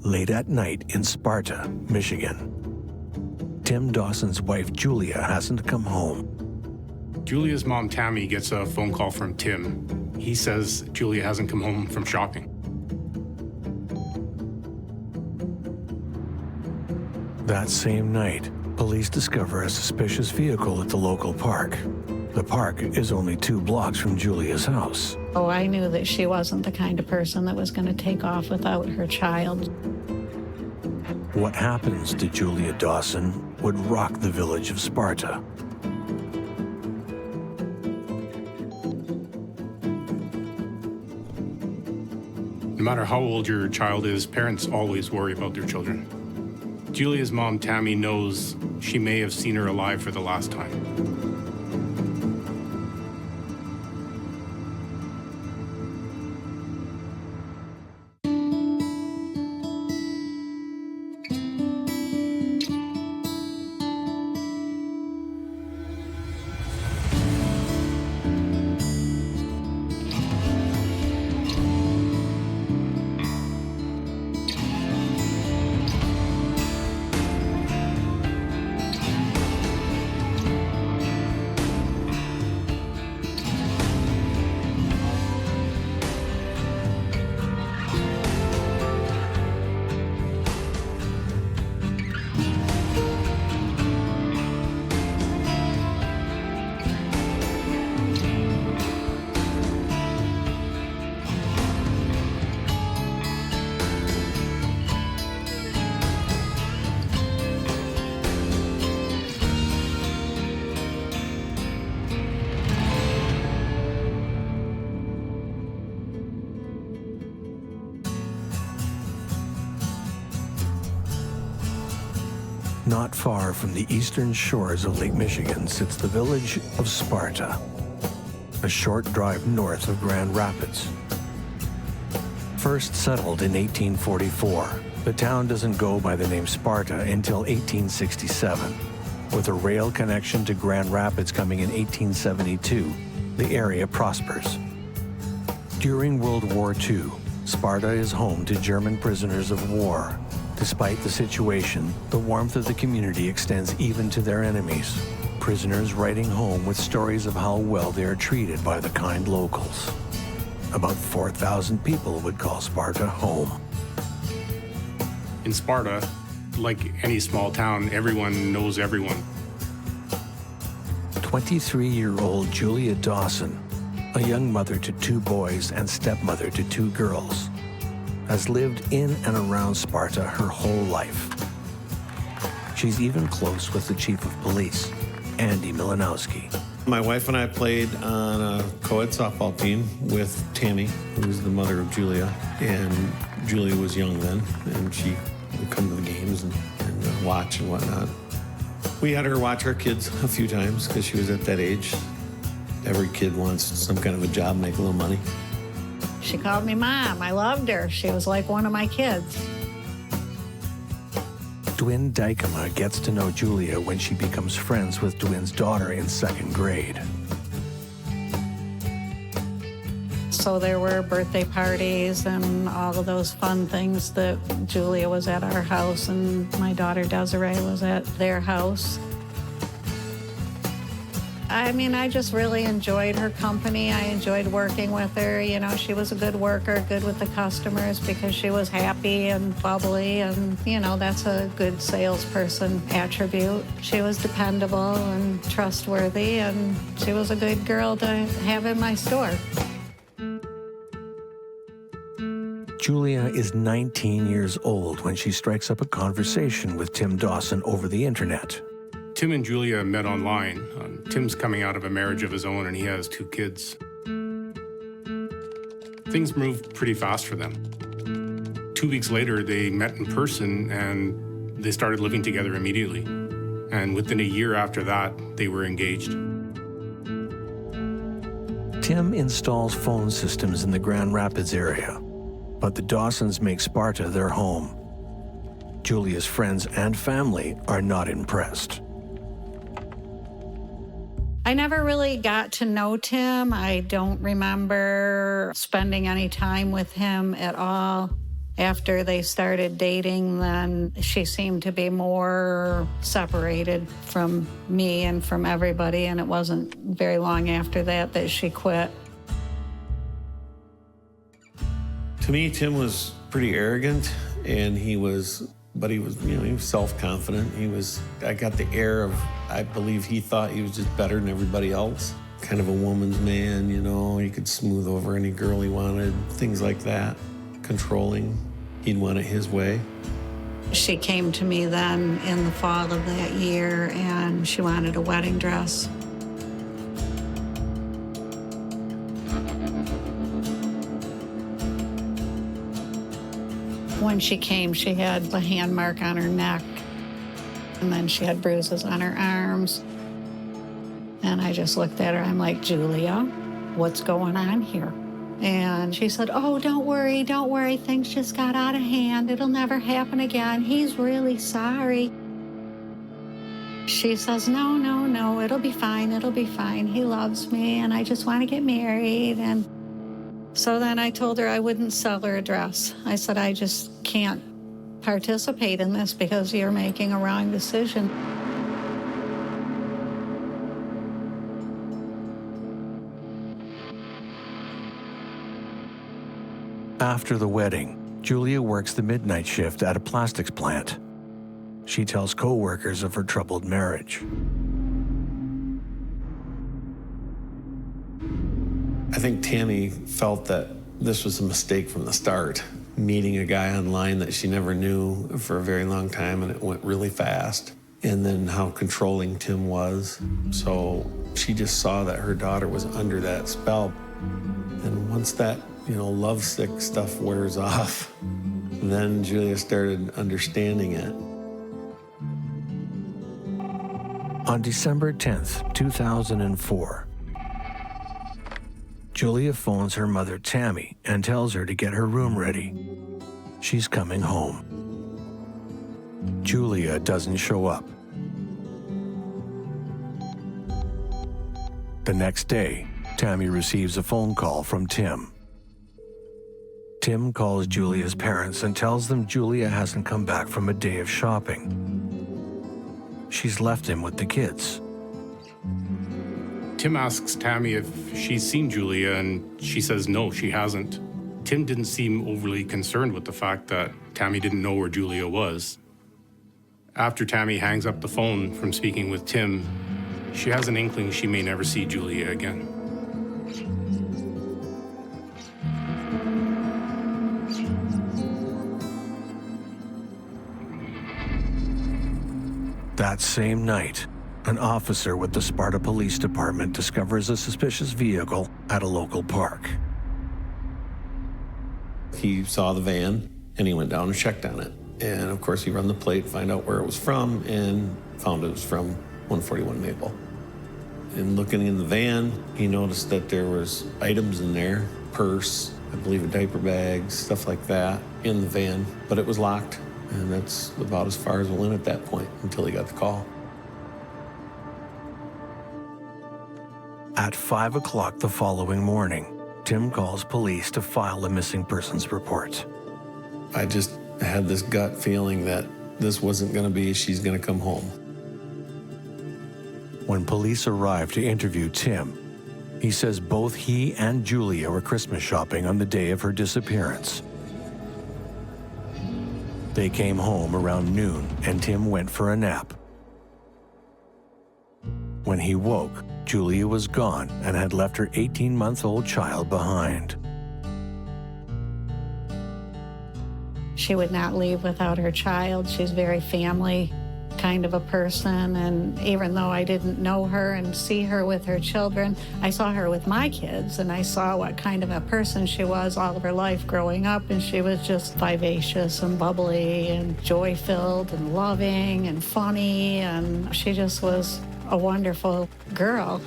Late at night in Sparta, Michigan. Tim Dawson's wife, Julia, hasn't come home. Julia's mom, Tammy, gets a phone call from Tim. He says Julia hasn't come home from shopping. That same night, police discover a suspicious vehicle at the local park. The park is only 2 blocks from Julia's house. Oh, I knew that she wasn't the kind of person that was going to take off without her child. What happens to Julia Dawson would rock the village of Sparta. No matter how old your child is, parents always worry about their children. Julia's mom, Tammy, knows she may have seen her alive for the last time. Not far from the eastern shores of Lake Michigan sits the village of Sparta, a short drive north of Grand Rapids. First settled in 1844, the town doesn't go by the name Sparta until 1867. With a rail connection to Grand Rapids coming in 1872, the area prospers. During World War II, Sparta is home to German prisoners of war. Despite the situation, the warmth of the community extends even to their enemies. Prisoners writing home with stories of how well they are treated by the kind locals. About 4,000 people would call Sparta home. In Sparta, like any small town, everyone knows everyone. 23-year-old Julia Dawson, a young mother to 2 boys and stepmother to 2 girls, has lived in and around Sparta her whole life. She's even close with the chief of police, Andy Milanowski. My wife and I played on a co-ed softball team with Tammy, who was the mother of Julia. And Julia was young then, and she would come to the games and watch and whatnot. We had her watch our kids a few times because she was at that age. Every kid wants some kind of a job, make a little money. She called me Mom. I loved her. She was like one of my kids. Dwin Dykema gets to know Julia when she becomes friends with Dwin's daughter in 2nd grade. So there were birthday parties and all of those fun things that Julia was at our house and my daughter Desiree was at their house. I mean, I just really enjoyed her company. I enjoyed working with her. You know, she was a good worker, good with the customers because she was happy and bubbly, and, you know, that's a good salesperson attribute. She was dependable and trustworthy, and she was a good girl to have in my store. Julia is 19 years old when she strikes up a conversation with Tim Dawson over the internet. Tim and Julia met online. Tim's coming out of a marriage of his own, and he has 2 kids. Things moved pretty fast for them. 2 weeks later, they met in person, and they started living together immediately. And within a year after that, they were engaged. Tim installs phone systems in the Grand Rapids area, but the Dawsons make Sparta their home. Julia's friends and family are not impressed. I never really got to know Tim. I don't remember spending any time with him at all. After they started dating, then she seemed to be more separated from me and from everybody, and it wasn't very long after that that she quit. To me, Tim was pretty arrogant, and he was self-confident. I got the air of, I believe he thought he was just better than everybody else. Kind of a woman's man, he could smooth over any girl he wanted, things like that. Controlling. He'd want it his way. She came to me then in the fall of that year, and she wanted a wedding dress. When she came, she had a hand mark on her neck, and then she had bruises on her arms. And I just looked at her. I'm like, Julia, what's going on here? And she said, oh, don't worry. Things just got out of hand. It'll never happen again. He's really sorry. She says, no, it'll be fine. He loves me, and I just want to get married. And so then I told her I wouldn't sell her a dress. I said, I just can't participate in this because you're making a wrong decision. After the wedding, Julia works the midnight shift at a plastics plant. She tells co-workers of her troubled marriage. I think Tammy felt that this was a mistake from the start, meeting a guy online that she never knew for a very long time, and it went really fast. And then how controlling Tim was. So she just saw that her daughter was under that spell. And once that lovesick stuff wears off, then Julia started understanding it. On December 10th, 2004, Julia phones her mother, Tammy, and tells her to get her room ready. She's coming home. Julia doesn't show up. The next day, Tammy receives a phone call from Tim. Tim calls Julia's parents and tells them Julia hasn't come back from a day of shopping. She's left him with the kids. Tim asks Tammy if she's seen Julia, and she says no, she hasn't. Tim didn't seem overly concerned with the fact that Tammy didn't know where Julia was. After Tammy hangs up the phone from speaking with Tim, she has an inkling she may never see Julia again. That same night, an officer with the Sparta Police Department discovers a suspicious vehicle at a local park. He saw the van, and he went down and checked on it. And of course, he ran the plate, find out where it was from, and found it was from 141 Maple. And looking in the van, he noticed that there was items in there, purse, I believe a diaper bag, stuff like that, in the van, but it was locked. And that's about as far as it went at that point until he got the call. At 5 o'clock the following morning, Tim calls police to file a missing persons report. I just had this gut feeling that this wasn't going to be she's going to come home. When police arrive to interview Tim, he says both he and Julia were Christmas shopping on the day of her disappearance. They came home around noon, and Tim went for a nap. When he woke, Julia was gone and had left her 18-month-old child behind. She would not leave without her child. She's very family kind of a person, and even though I didn't know her and see her with her children, I saw her with my kids, and I saw what kind of a person she was all of her life growing up, and she was just vivacious and bubbly and joy-filled and loving and funny, and she just was a wonderful girl.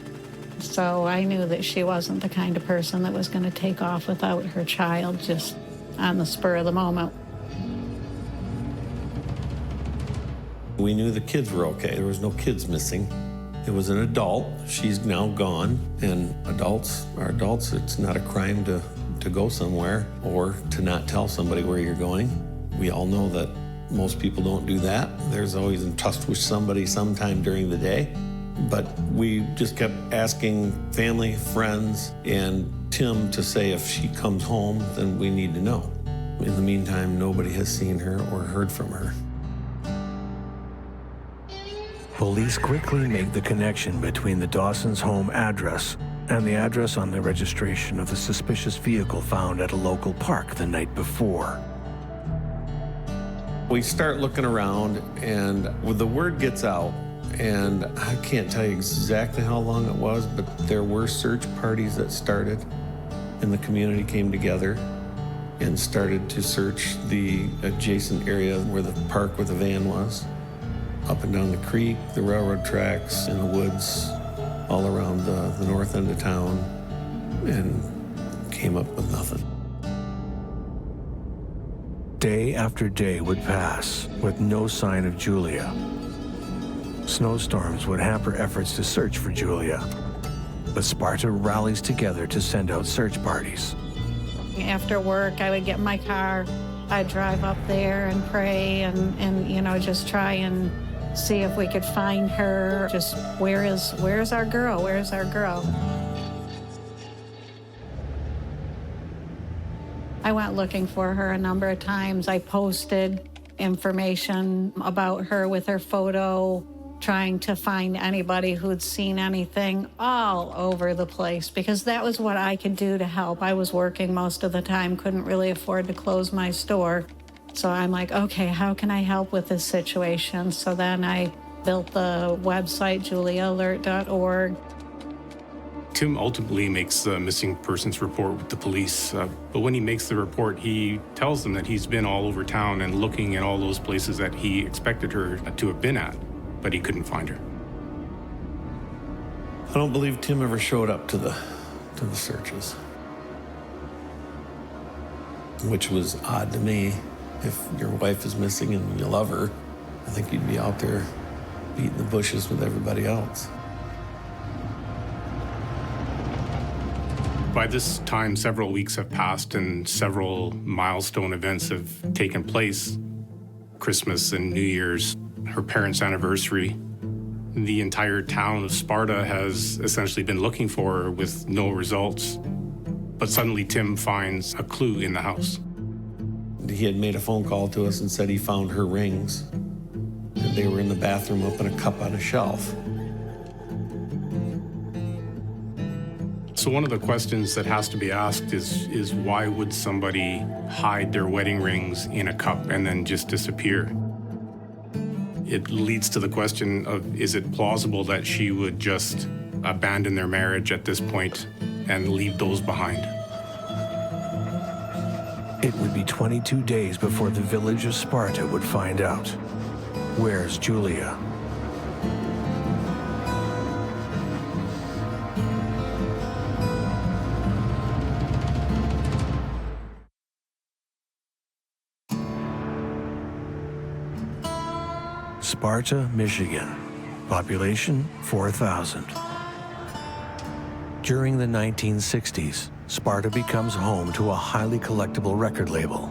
So I knew that she wasn't the kind of person that was going to take off without her child just on the spur of the moment. We knew the kids were okay. There was no kids missing. It was an adult. She's now gone. And adults are adults. It's not a crime to go somewhere or to not tell somebody where you're going. We all know that most people don't do that. There's always in touch with somebody sometime during the day. But we just kept asking family, friends, and Tim to say if she comes home, then we need to know. In the meantime, nobody has seen her or heard from her. Police quickly make the connection between the Dawson's home address and the address on the registration of the suspicious vehicle found at a local park the night before. We start looking around, and the word gets out, and I can't tell you exactly how long it was, but there were search parties that started, and the community came together and started to search the adjacent area where the park where the van was, up and down the creek, the railroad tracks, in the woods, all around the north end of town, and came up with nothing. Day after day would pass with no sign of Julia. Snowstorms would hamper efforts to search for Julia, but Sparta rallies together to send out search parties. After work, I would get in my car, I'd drive up there and pray and you know, just try and see if we could find her. Just, where's our girl? Where's our girl? I went looking for her a number of times. I posted information about her with her photo, trying to find anybody who'd seen anything all over the place, because that was what I could do to help. I was working most of the time, couldn't really afford to close my store. So I'm like, okay, how can I help with this situation? So then I built the website, juliaalert.org. Tim ultimately makes the missing persons report with the police, but when he makes the report, he tells them that he's been all over town and looking at all those places that he expected her to have been at, but he couldn't find her. I don't believe Tim ever showed up to the searches, which was odd to me. If your wife is missing and you love her, I think you'd be out there beating the bushes with everybody else. By this time, several weeks have passed and several milestone events have taken place. Christmas and New Year's, her parents' anniversary. The entire town of Sparta has essentially been looking for her with no results. But suddenly Tim finds a clue in the house. He had made a phone call to us and said he found her rings. And they were in the bathroom up in a cup on a shelf. So one of the questions that has to be asked is why would somebody hide their wedding rings in a cup and then just disappear? It leads to the question of, is it plausible that she would just abandon their marriage at this point and leave those behind? It would be 22 days before the village of Sparta would find out. Where's Julia? Sparta, Michigan. Population 4,000. During the 1960s, Sparta becomes home to a highly collectible record label,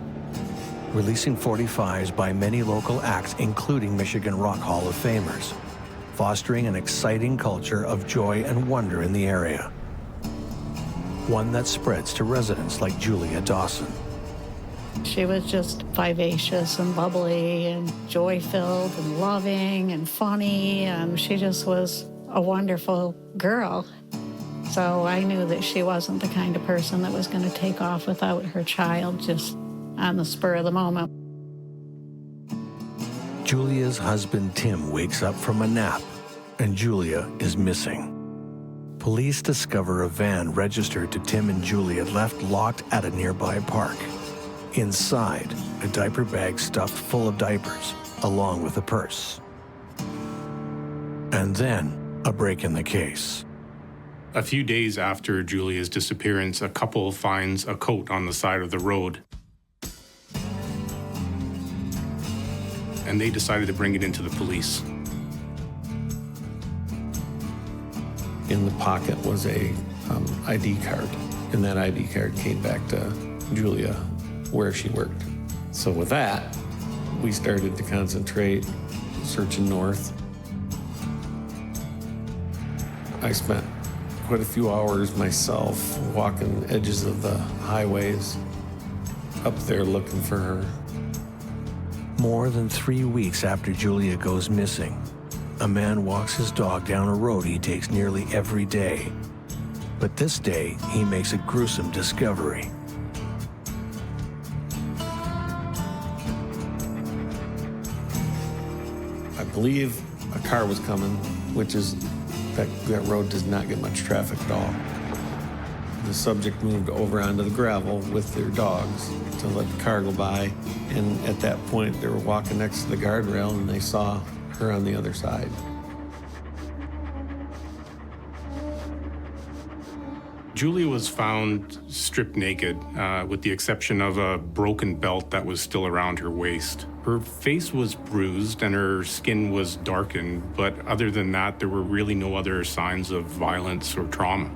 releasing 45s by many local acts, including Michigan Rock Hall of Famers, fostering an exciting culture of joy and wonder in the area. One that spreads to residents like Julia Dawson. She was just vivacious and bubbly and joy-filled and loving and funny, and she just was a wonderful girl. So I knew that she wasn't the kind of person that was going to take off without her child just on the spur of the moment. Julia's husband Tim wakes up from a nap, and Julia is missing. Police discover a van registered to Tim and Julia left locked at a nearby park. Inside, a diaper bag stuffed full of diapers, along with a purse. And then, a break in the case. A few days after Julia's disappearance, a couple finds a coat on the side of the road. And they decided to bring it into the police. In the pocket was a ID card, and that ID card came back to Julia where she worked. So with that, we started to concentrate, searching north. I spent quite a few hours myself walking edges of the highways up there looking for her. More than 3 weeks after Julia goes missing, a man walks his dog down a road he takes nearly every day. But this day, he makes a gruesome discovery. I believe a car was coming, which is, that road does not get much traffic at all. The subject moved over onto the gravel with their dogs to let the car go by. And at that point, they were walking next to the guardrail and they saw her on the other side. Julia was found stripped naked, with the exception of a broken belt that was still around her waist. Her face was bruised and her skin was darkened, but other than that, there were really no other signs of violence or trauma.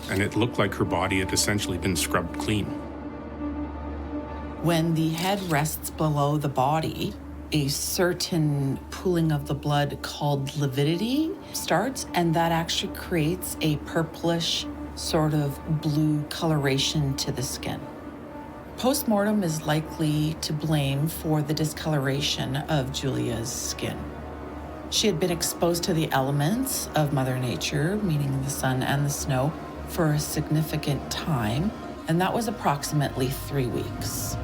And it looked like her body had essentially been scrubbed clean. When the head rests below the body, a certain pooling of the blood called lividity starts, and that actually creates a purplish sort of blue coloration to the skin. Postmortem is likely to blame for the discoloration of Julia's skin. She had been exposed to the elements of Mother Nature, meaning the sun and the snow, for a significant time, and that was approximately 3 weeks.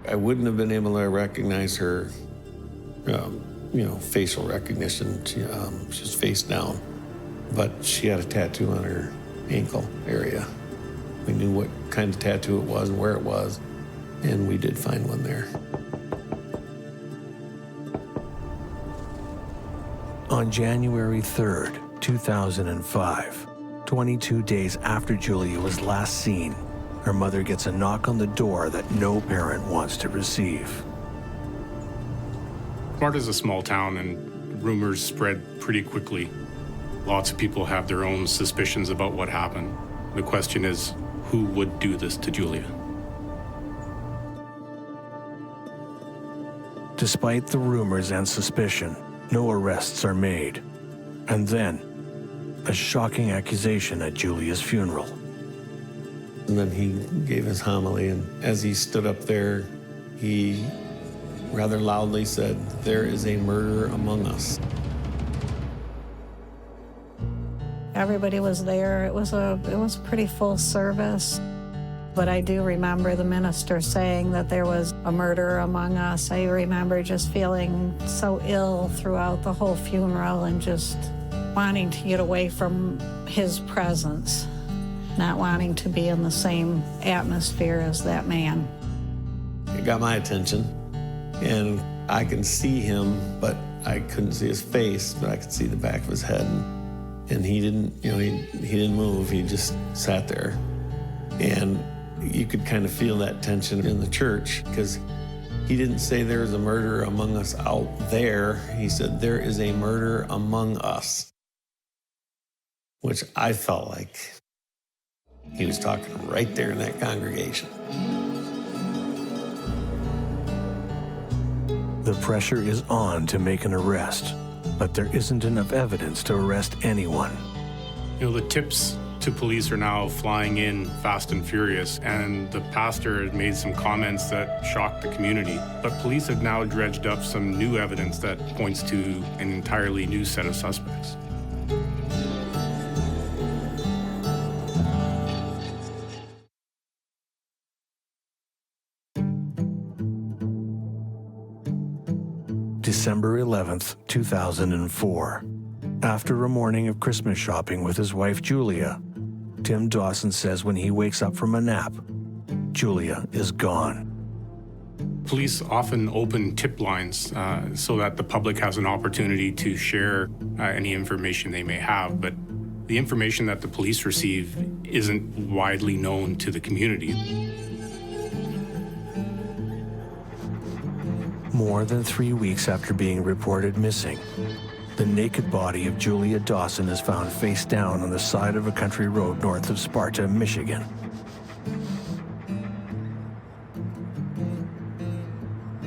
I wouldn't have been able to recognize her, facial recognition. She was face down, but she had a tattoo on her ankle area. We knew what kind of tattoo it was and where it was, and we did find one there. On January 3rd, 2005, 22 22 after Julia was last seen, her mother gets a knock on the door that no parent wants to receive. Sparta's a small town and rumors spread pretty quickly. Lots of people have their own suspicions about what happened. The question is, who would do this to Julia? Despite the rumors and suspicion, no arrests are made. And then, a shocking accusation at Julia's funeral. And then he gave his homily, and as he stood up there, he rather loudly said, "There is a murderer among us." Everybody was there. It was a pretty full service. But I do remember the minister saying that there was a murderer among us. I remember just feeling so ill throughout the whole funeral and just wanting to get away from his presence, not wanting to be in the same atmosphere as that man. It got my attention, and I can see him, but I couldn't see his face, but I could see the back of his head. And he didn't, he didn't move. He just sat there. And you could kind of feel that tension in the church, because he didn't say there is a murderer among us out there. He said there is a murderer among us, which I felt like he was talking right there in that congregation. The pressure is on to make an arrest, but there isn't enough evidence to arrest anyone. The tips to police are now flying in fast and furious, and the pastor had made some comments that shocked the community. But police have now dredged up some new evidence that points to an entirely new set of suspects. December 11th, 2004. After a morning of Christmas shopping with his wife, Julia, Tim Dawson says when he wakes up from a nap, Julia is gone. Police often open tip lines so that the public has an opportunity to share any information they may have, but the information that the police receive isn't widely known to the community. More than 3 weeks after being reported missing, the naked body of Julia Dawson is found face down on the side of a country road north of Sparta, Michigan.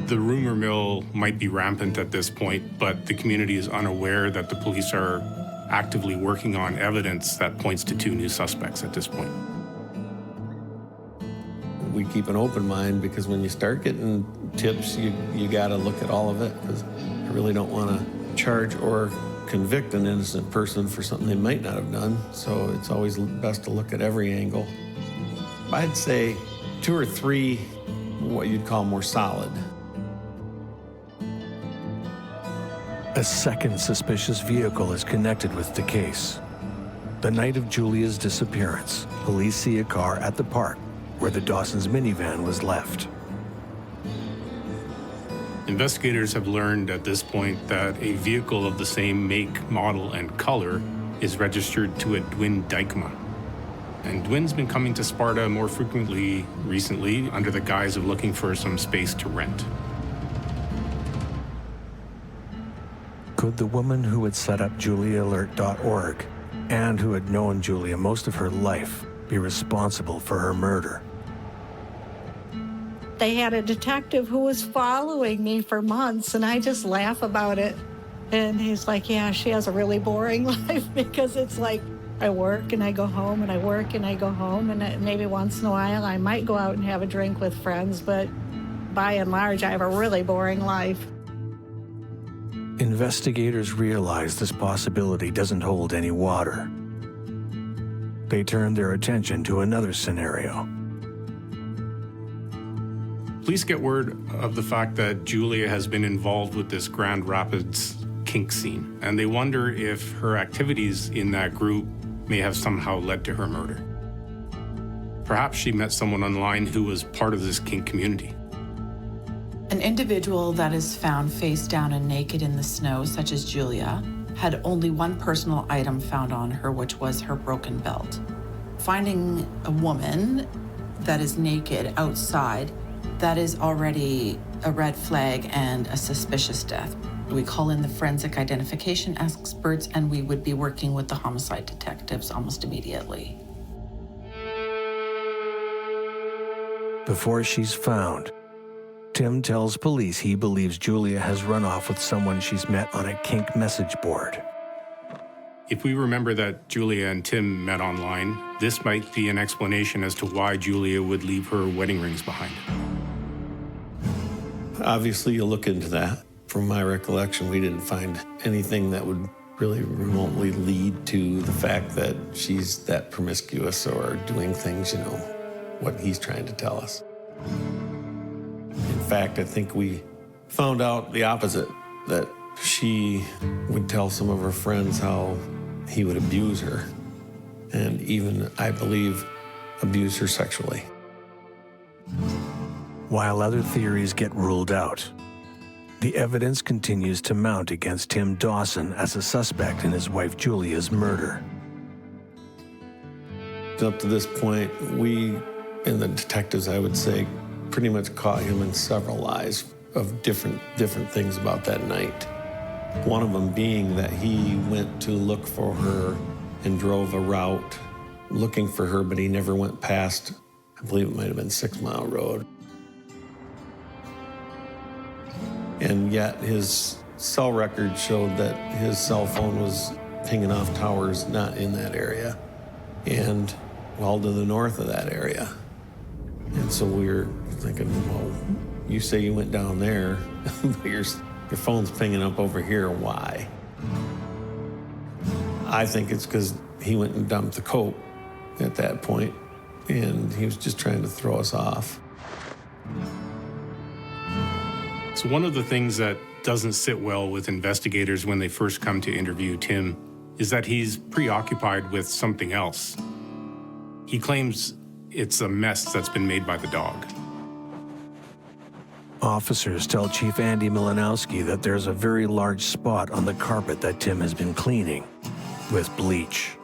The rumor mill might be rampant at this point, but the community is unaware that the police are actively working on evidence that points to 2 new suspects at this point. We keep an open mind because when you start getting tips, you got to look at all of it, because I really don't want to charge or convict an innocent person for something they might not have done. So it's always best to look at every angle. I'd say 2 or 3 what you'd call more solid. A second suspicious vehicle is connected with the case. The night of Julia's disappearance, police see a car at the park where the Dawson's minivan was left. Investigators have learned at this point that a vehicle of the same make, model, and color is registered to a Dwin Dykema. And Dwin's been coming to Sparta more frequently recently under the guise of looking for some space to rent. Could the woman who had set up JuliaAlert.org and who had known Julia most of her life be responsible for her murder? They had a detective who was following me for months, and I just laugh about it. And he's like, yeah, she has a really boring life, because it's like I work and I go home and I work and I go home, and maybe once in a while I might go out and have a drink with friends, but by and large I have a really boring life. Investigators realize this possibility doesn't hold any water. They turn their attention to another scenario. Police get word of the fact that Julia has been involved with this Grand Rapids kink scene, and they wonder if her activities in that group may have somehow led to her murder. Perhaps she met someone online who was part of this kink community. An individual that is found face down and naked in the snow, such as Julia, had only one personal item found on her, which was her broken belt. Finding a woman that is naked outside, that is already a red flag and a suspicious death. We call in the forensic identification experts, and we would be working with the homicide detectives almost immediately. Before she's found, Tim tells police he believes Julia has run off with someone she's met on a kink message board. If we remember that Julia and Tim met online, this might be an explanation as to why Julia would leave her wedding rings behind. Obviously, you look into that. From my recollection, we didn't find anything that would really remotely lead to the fact that she's that promiscuous or doing things, what he's trying to tell us. In fact, I think we found out the opposite, that she would tell some of her friends how he would abuse her, and even, I believe, abuse her sexually. While other theories get ruled out, the evidence continues to mount against Tim Dawson as a suspect in his wife Julia's murder. Up to this point, we, and the detectives, I would say, pretty much caught him in several lies of different things about that night. One of them being that he went to look for her and drove a route looking for her, but he never went past, I believe it might have been 6 Mile Road. And yet his cell record showed that his cell phone was pinging off towers not in that area and well to the north of that area. And so we were thinking, well, you say you went down there, but your phone's pinging up over here, why? I think it's because he went and dumped the coat at that point, and he was just trying to throw us off. So one of the things that doesn't sit well with investigators when they first come to interview Tim is that he's preoccupied with something else. He claims it's a mess that's been made by the dog. Officers tell Chief Andy Milanowski that there's a very large spot on the carpet that Tim has been cleaning with bleach.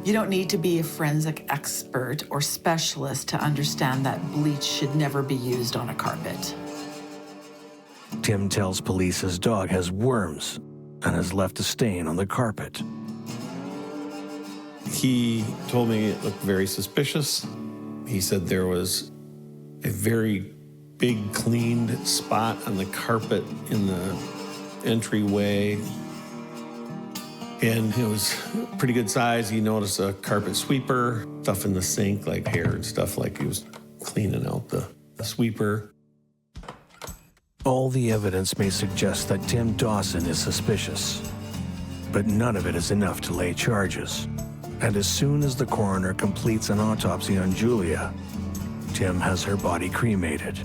You don't need to be a forensic expert or specialist to understand that bleach should never be used on a carpet. Tim tells police his dog has worms and has left a stain on the carpet. He told me it looked very suspicious. He said there was a very big cleaned spot on the carpet in the entryway. And it was pretty good size. He noticed a carpet sweeper, stuff in the sink, like hair and stuff, like he was cleaning out the sweeper. All the evidence may suggest that Tim Dawson is suspicious, but none of it is enough to lay charges. And as soon as the coroner completes an autopsy on Julia, Tim has her body cremated.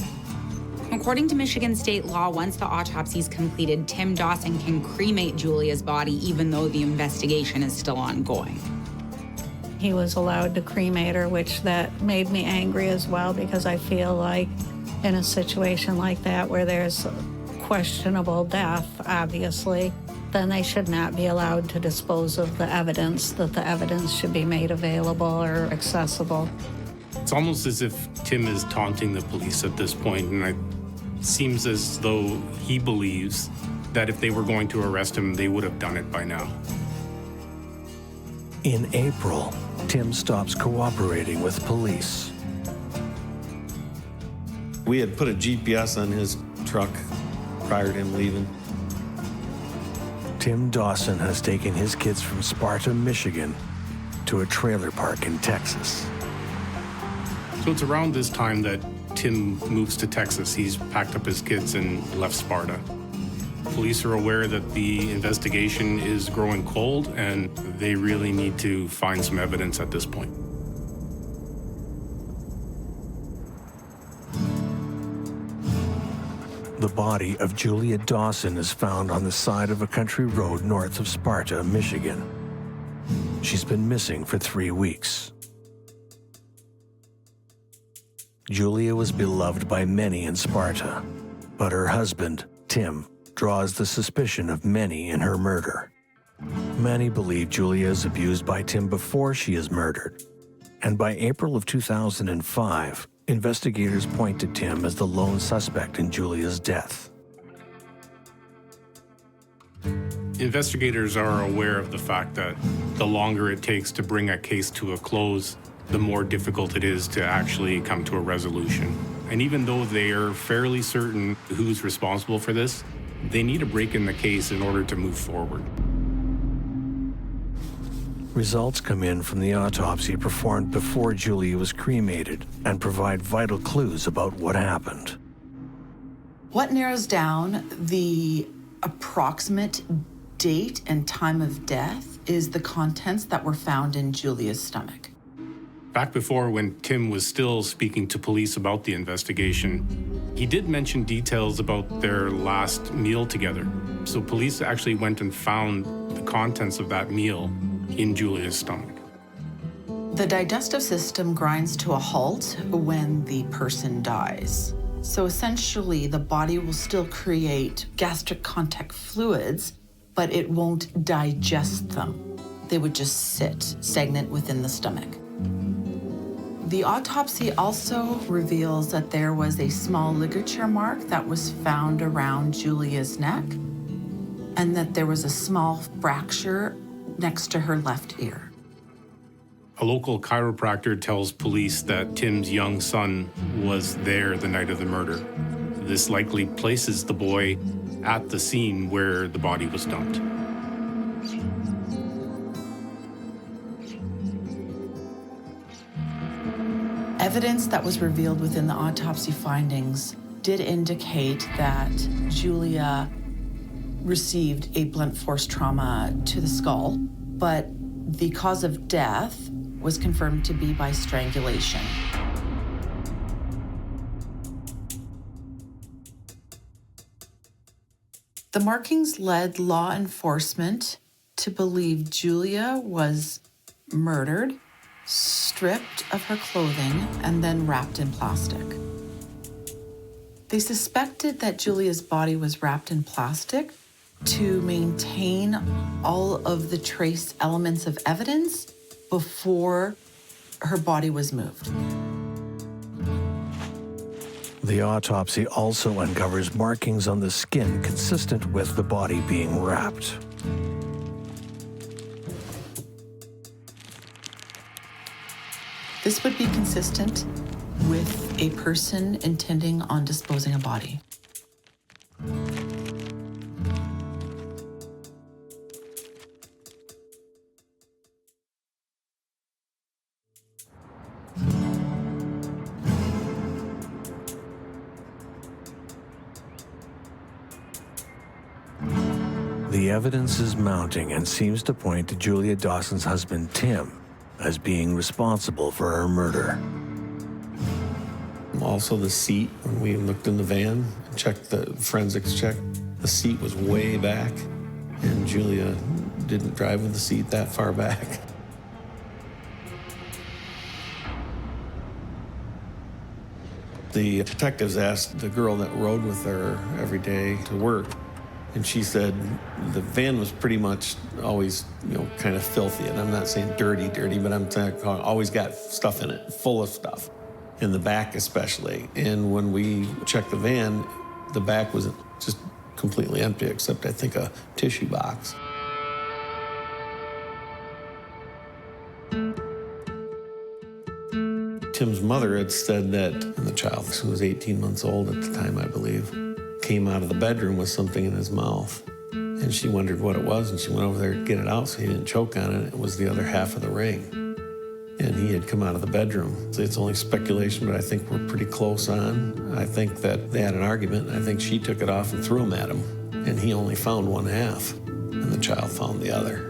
According to Michigan state law, once the autopsy is completed, Tim Dawson can cremate Julia's body even though the investigation is still ongoing. He was allowed to cremate her, which that made me angry as well, because I feel like in a situation like that where there's questionable death, obviously, then they should not be allowed to dispose of the evidence, that the evidence should be made available or accessible. It's almost as if Tim is taunting the police at this point, and it seems as though he believes that if they were going to arrest him, they would have done it by now. In April, Tim stops cooperating with police. We had put a GPS on his truck prior to him leaving. Tim Dawson has taken his kids from Sparta, Michigan, to a trailer park in Texas. So it's around this time that Tim moves to Texas. He's packed up his kids and left Sparta. Police are aware that the investigation is growing cold, and they really need to find some evidence at this point. The body of Julia Dawson is found on the side of a country road north of Sparta, Michigan. She's been missing for 3 weeks. Julia was beloved by many in Sparta, but her husband, Tim, draws the suspicion of many in her murder. Many believe Julia is abused by Tim before she is murdered, and by April of 2005, investigators point to Tim as the lone suspect in Julia's death. Investigators are aware of the fact that the longer it takes to bring a case to a close, the more difficult it is to actually come to a resolution. And even though they are fairly certain who's responsible for this, they need a break in the case in order to move forward. Results come in from the autopsy performed before Julia was cremated and provide vital clues about what happened. What narrows down the approximate date and time of death is the contents that were found in Julia's stomach. Back before, when Tim was still speaking to police about the investigation, he did mention details about their last meal together. So police actually went and found the contents of that meal in Julia's stomach. The digestive system grinds to a halt when the person dies. So essentially, the body will still create gastric contact fluids, but it won't digest them. They would just sit stagnant within the stomach. The autopsy also reveals that there was a small ligature mark that was found around Julia's neck, and that there was a small fracture next to her left ear. A local chiropractor tells police that Tim's young son was there the night of the murder. This likely places the boy at the scene where the body was dumped. Evidence that was revealed within the autopsy findings did indicate that Julia received a blunt force trauma to the skull, but the cause of death was confirmed to be by strangulation. The markings led law enforcement to believe Julia was murdered, stripped of her clothing, and then wrapped in plastic. They suspected that Julia's body was wrapped in plastic to maintain all of the trace elements of evidence before her body was moved. The autopsy also uncovers markings on the skin consistent with the body being wrapped. This would be consistent with a person intending on disposing a body. The evidence is mounting and seems to point to Julia Dawson's husband, Tim, as being responsible for her murder. Also the seat, when we looked in the van and checked the forensics check, the seat was way back, and Julia didn't drive with the seat that far back. The detectives asked the girl that rode with her every day to work, and she said the van was pretty much always, kind of filthy. And I'm not saying dirty, but I'm saying always got stuff in it, full of stuff, in the back especially. And when we checked the van, the back was just completely empty, except I think a tissue box. Tim's mother had said that the child, who was 18 months old at the time, I believe, came out of the bedroom with something in his mouth. And she wondered what it was, and she went over there to get it out so he didn't choke on it. It was the other half of the ring. And he had come out of the bedroom. So it's only speculation, but I think we're pretty close on. I think that they had an argument. I think she took it off and threw him at him. And he only found one half, and the child found the other.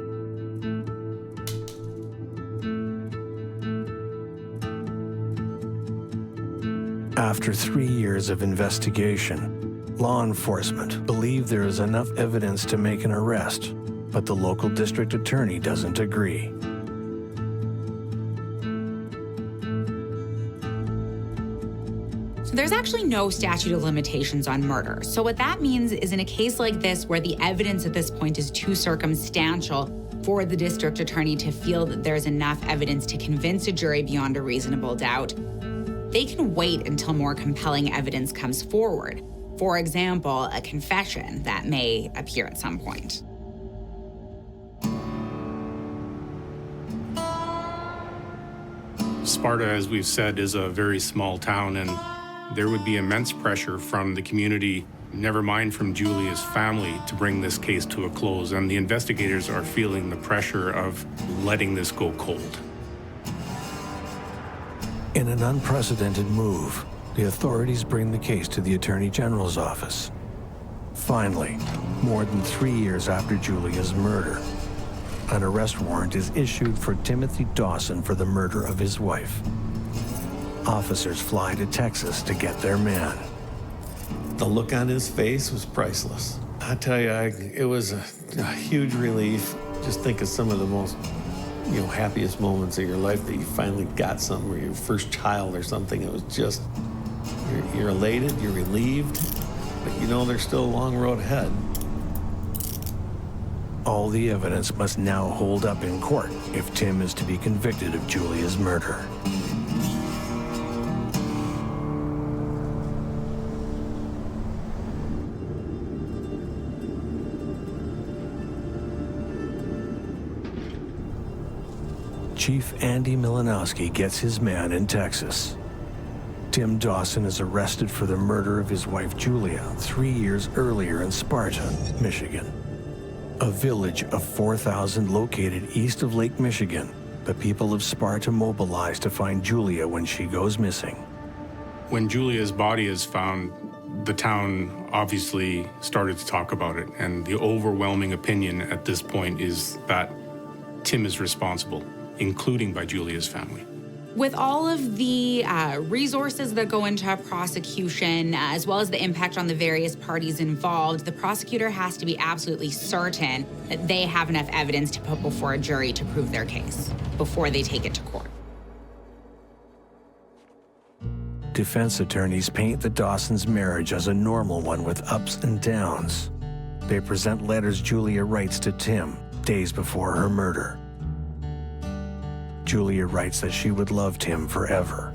After 3 years of investigation, law enforcement believe there is enough evidence to make an arrest, but the local district attorney doesn't agree. So there's actually no statute of limitations on murder. So what that means is in a case like this, where the evidence at this point is too circumstantial for the district attorney to feel that there's enough evidence to convince a jury beyond a reasonable doubt, they can wait until more compelling evidence comes forward. For example, a confession that may appear at some point. Sparta, as we've said, is a very small town, and there would be immense pressure from the community, never mind from Julia's family, to bring this case to a close. And the investigators are feeling the pressure of letting this go cold. In an unprecedented move, the authorities bring the case to the Attorney General's office. Finally, more than 3 years after Julia's murder, an arrest warrant is issued for Timothy Dawson for the murder of his wife. Officers fly to Texas to get their man. The look on his face was priceless. I tell you, it was a huge relief. Just think of some of the most happiest moments of your life, that you finally got something, or your first child or something. It was just, you're elated, you're relieved, but there's still a long road ahead. All the evidence must now hold up in court if Tim is to be convicted of Julia's murder. Chief Andy Milanowski gets his man in Texas. Tim Dawson is arrested for the murder of his wife Julia 3 years earlier in Sparta, Michigan. A village of 4,000 located east of Lake Michigan, the people of Sparta mobilize to find Julia when she goes missing. When Julia's body is found, the town obviously started to talk about it, and the overwhelming opinion at this point is that Tim is responsible, including by Julia's family. With all of the resources that go into a prosecution, as well as the impact on the various parties involved, the prosecutor has to be absolutely certain that they have enough evidence to put before a jury to prove their case before they take it to court. Defense attorneys paint the Dawsons' marriage as a normal one with ups and downs. They present letters Julia writes to Tim days before her murder. Julia writes that she would love Tim forever.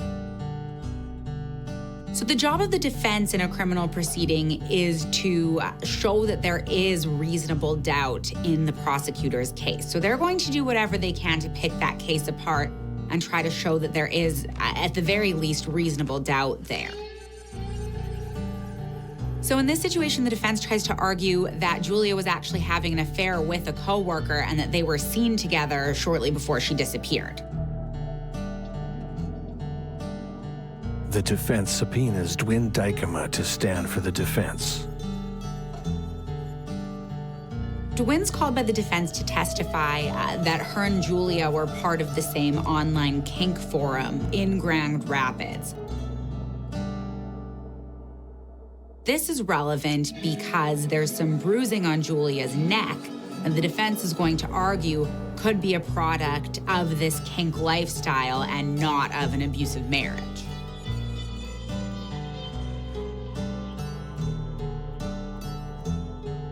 So the job of the defense in a criminal proceeding is to show that there is reasonable doubt in the prosecutor's case. So they're going to do whatever they can to pick that case apart and try to show that there is, at the very least, reasonable doubt there. So in this situation, the defense tries to argue that Julia was actually having an affair with a coworker and that they were seen together shortly before she disappeared. The defense subpoenas Dwin Dykema to stand for the defense. Dwin's called by the defense to testify that her and Julia were part of the same online kink forum in Grand Rapids. This is relevant because there's some bruising on Julia's neck, and the defense is going to argue could be a product of this kink lifestyle and not of an abusive marriage.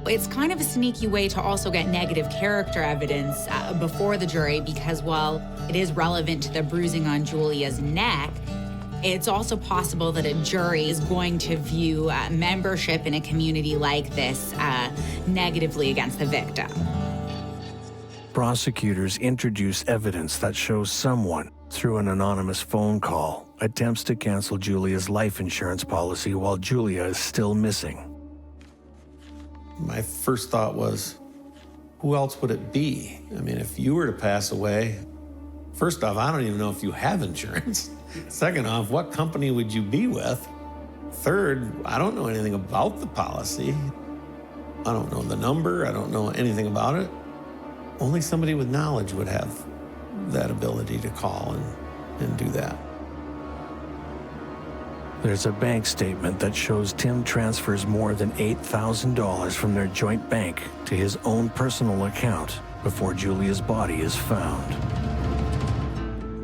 It's kind of a sneaky way to also get negative character evidence before the jury because while it is relevant to the bruising on Julia's neck, it's also possible that a jury is going to view membership in a community like this negatively against the victim. Prosecutors introduce evidence that shows someone, through an anonymous phone call, attempts to cancel Julia's life insurance policy while Julia is still missing. My first thought was, who else would it be? I mean, if you were to pass away, first off, I don't even know if you have insurance. Second off, what company would you be with? Third, I don't know anything about the policy. I don't know the number. I don't know anything about it. Only somebody with knowledge would have that ability to call and do that. There's a bank statement that shows Tim transfers more than $8,000 from their joint bank to his own personal account before Julia's body is found.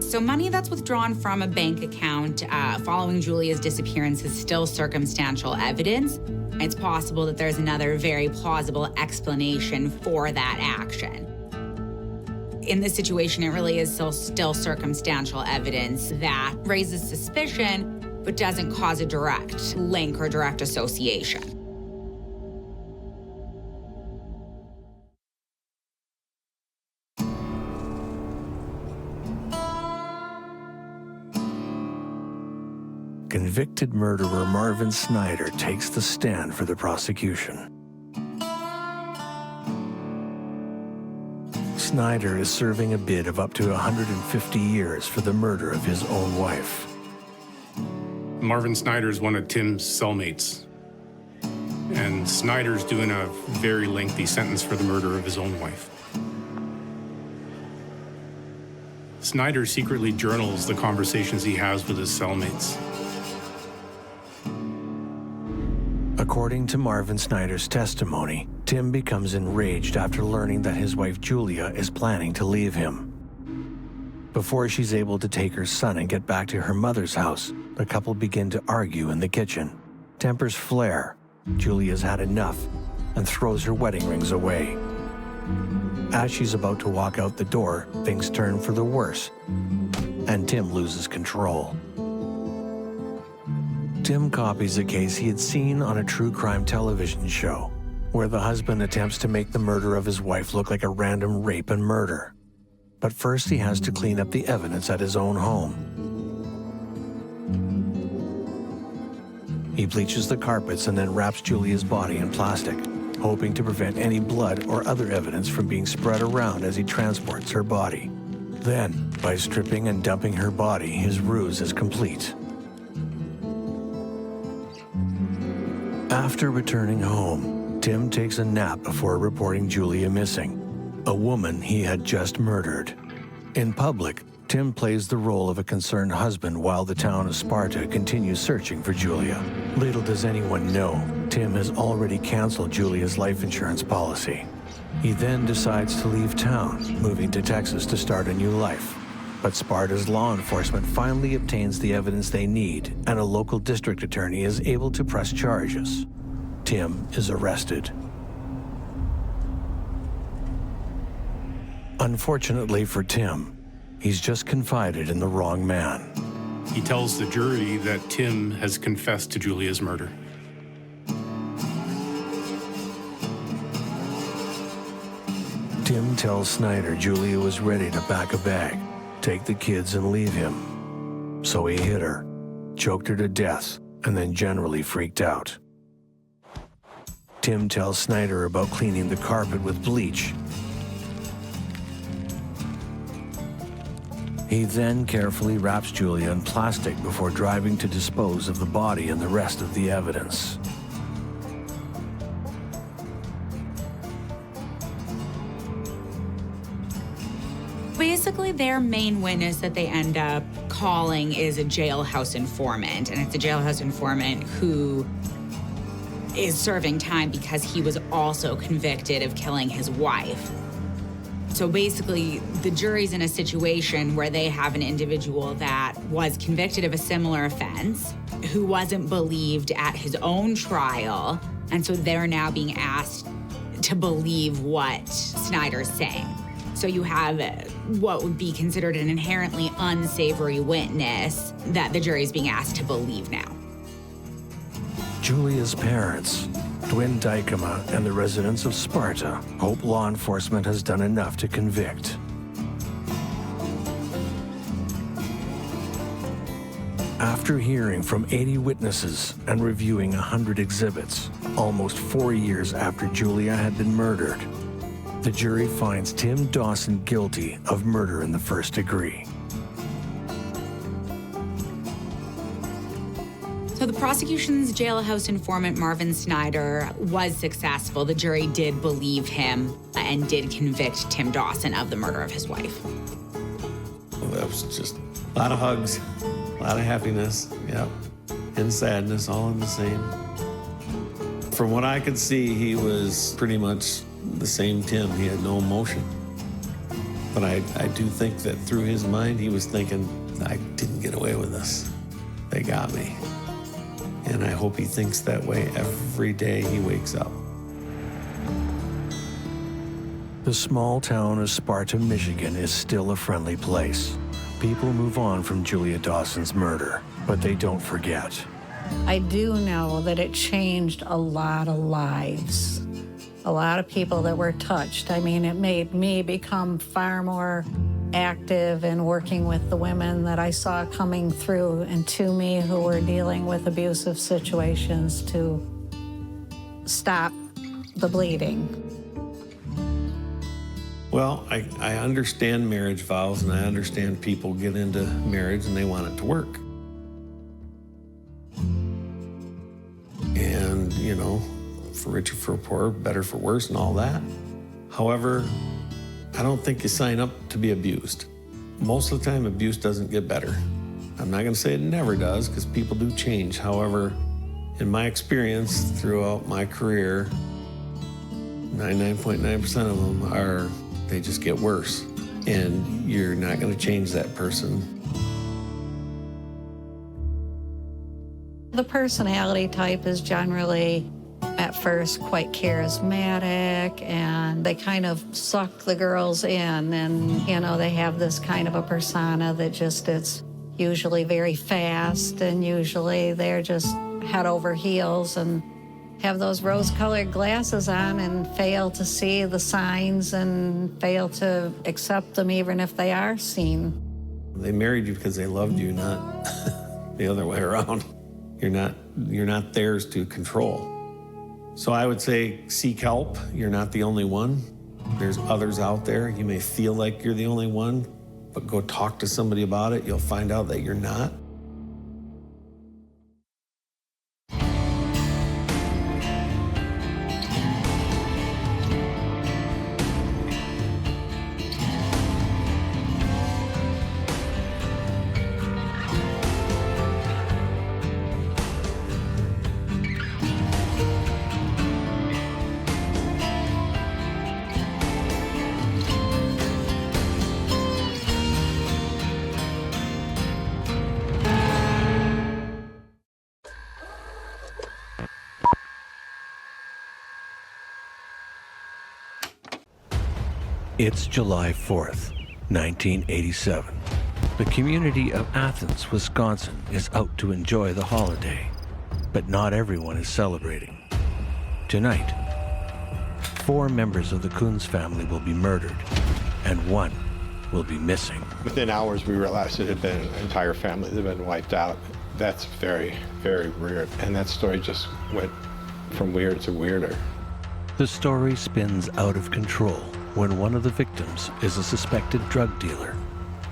So money that's withdrawn from a bank account following Julia's disappearance is still circumstantial evidence. It's possible that there's another very plausible explanation for that action. In this situation, it really is still circumstantial evidence that raises suspicion but doesn't cause a direct link or direct association. Convicted murderer Marvin Snyder takes the stand for the prosecution. Snyder is serving a bid of up to 150 years for the murder of his own wife. Marvin Snyder's one of Tim's cellmates. And Snyder's doing a very lengthy sentence for the murder of his own wife. Snyder secretly journals the conversations he has with his cellmates. According to Marvin Snyder's testimony, Tim becomes enraged after learning that his wife Julia is planning to leave him. Before she's able to take her son and get back to her mother's house, the couple begin to argue in the kitchen. Tempers flare. Julia's had enough and throws her wedding rings away. As she's about to walk out the door, things turn for the worse, and Tim loses control. Tim copies a case he had seen on a true crime television show, where the husband attempts to make the murder of his wife look like a random rape and murder. But first he has to clean up the evidence at his own home. He bleaches the carpets and then wraps Julia's body in plastic, hoping to prevent any blood or other evidence from being spread around as he transports her body. Then, by stripping and dumping her body, his ruse is complete. After returning home, Tim takes a nap before reporting Julia missing, a woman he had just murdered. In public, Tim plays the role of a concerned husband while the town of Sparta continues searching for Julia. Little does anyone know, Tim has already canceled Julia's life insurance policy. He then decides to leave town, moving to Texas to start a new life. But Sparta's law enforcement finally obtains the evidence they need, and a local district attorney is able to press charges. Tim is arrested. Unfortunately for Tim, He's just confided in the wrong man. He tells the jury that Tim has confessed to Julia's murder. Tim tells Snyder Julia was ready to pack a bag, take the kids and leave him. So he hit her, choked her to death, and then generally freaked out. Tim tells Snyder about cleaning the carpet with bleach. He then carefully wraps Julia in plastic before driving to dispose of the body and the rest of the evidence. Basically, their main witness that they end up calling is a jailhouse informant, and it's a jailhouse informant who is serving time because he was also convicted of killing his wife. So basically, the jury's in a situation where they have an individual that was convicted of a similar offense, who wasn't believed at his own trial, and so they're now being asked to believe what Snyder's saying. So you have what would be considered an inherently unsavory witness that the jury's being asked to believe now. Julia's parents, Dwin Dykema, and the residents of Sparta hope law enforcement has done enough to convict. After hearing from 80 witnesses and reviewing 100 exhibits, almost 4 years after Julia had been murdered, the jury finds Tim Dawson guilty of murder in the first degree. So the prosecution's jailhouse informant, Marvin Snyder, was successful. The jury did believe him and did convict Tim Dawson of the murder of his wife. Well, that was just a lot of hugs, a lot of happiness, yep, and sadness all in the same. From what I could see, he was pretty much the same Tim. He had no emotion. But I do think that through his mind, he was thinking, I didn't get away with this. They got me. And I hope he thinks that way every day he wakes up. The small town of Sparta, Michigan is still a friendly place. People move on from Julia Dawson's murder, but they don't forget. I do know that it changed a lot of lives. A lot of people that were touched. I mean, it made me become far more active in working with the women that I saw coming through and to me who were dealing with abusive situations to stop the bleeding. Well, I understand marriage vows, and I understand people get into marriage and they want it to work. And, you know, for richer, for poor, better, for worse, and all that. However, I don't think you sign up to be abused. Most of the time, abuse doesn't get better. I'm not going to say it never does, because people do change. However, in my experience throughout my career, 99.9% of them they just get worse. And you're not going to change that person. The personality type is generally, at first, quite charismatic, and they kind of suck the girls in, and, you know, they have this kind of a persona that just is usually very fast, and usually they're just head over heels and have those rose-colored glasses on and fail to see the signs and fail to accept them even if they are seen. They married you because they loved you, not the other way around. You're not theirs to control. So I would say seek help. You're not the only one. There's others out there. You may feel like you're the only one, but go talk to somebody about it. You'll find out that you're not. It's July 4th. 1987. The community of Athens, Wisconsin is out to enjoy the holiday, but not everyone is celebrating. Tonight, 4 members of the Coons family will be murdered, and 1 will be missing. Within hours, we realized it had been an entire family that had been wiped out. That's very, very weird. And that story just went from weird to weirder. The story spins out of control when one of the victims is a suspected drug dealer.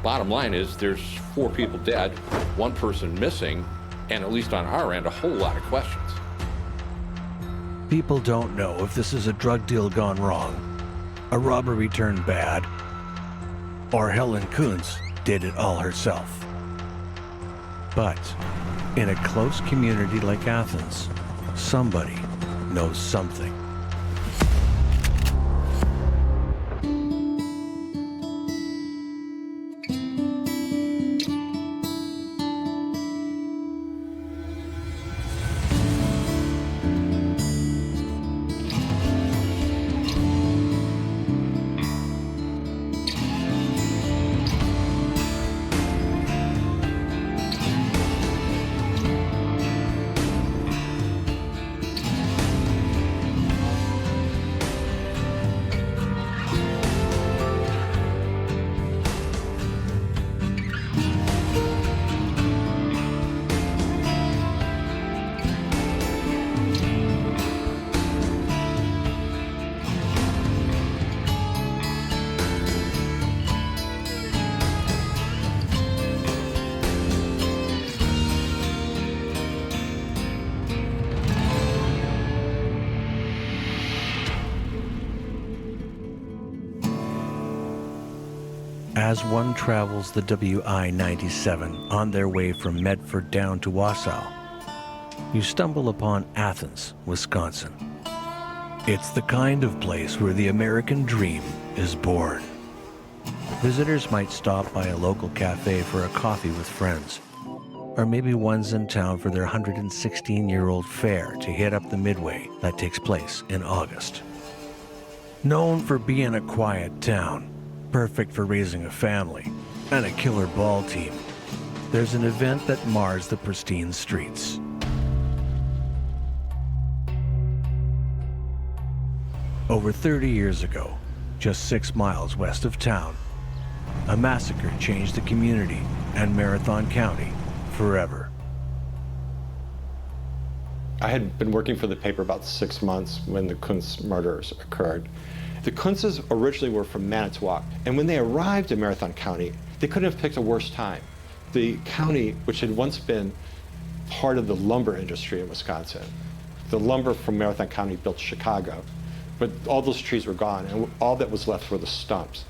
Bottom line is there's 4 people dead, 1 person missing, and at least on our end, a whole lot of questions. People don't know if this is a drug deal gone wrong, a robbery turned bad, or Helen Coons did it all herself. But in a close community like Athens, somebody knows something. As one travels the WI-97 on their way from Medford down to Wausau, you stumble upon Athens, Wisconsin. It's the kind of place where the American dream is born. Visitors might stop by a local cafe for a coffee with friends, or maybe one's in town for their 116-year-old fair to hit up the Midway that takes place in August. Known for being a quiet town, perfect for raising a family, and a killer ball team, there's an event that mars the pristine streets. Over 30 years ago, just 6 miles west of town, a massacre changed the community and Marathon County forever. I had been working for the paper about 6 months when the Kuntz murders occurred. The Kuntzes originally were from Manitowoc, and when they arrived in Marathon County, they couldn't have picked a worse time. The county, which had once been part of the lumber industry in Wisconsin, the lumber from Marathon County built Chicago, but all those trees were gone, and all that was left were the stumps.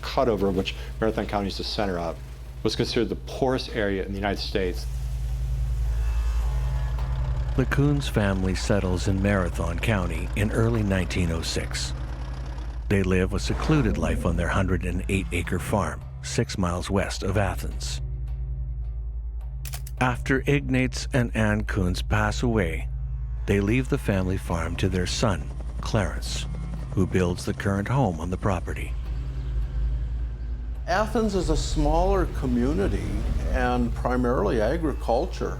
Cutover, which Marathon County is the center of, was considered the poorest area in the United States. The Coons family settles in Marathon County in early 1906. They live a secluded life on their 108-acre farm, 6 miles west of Athens. After Ignatz and Ann Coons pass away, they leave the family farm to their son, Clarence, who builds the current home on the property. Athens is a smaller community and primarily agriculture.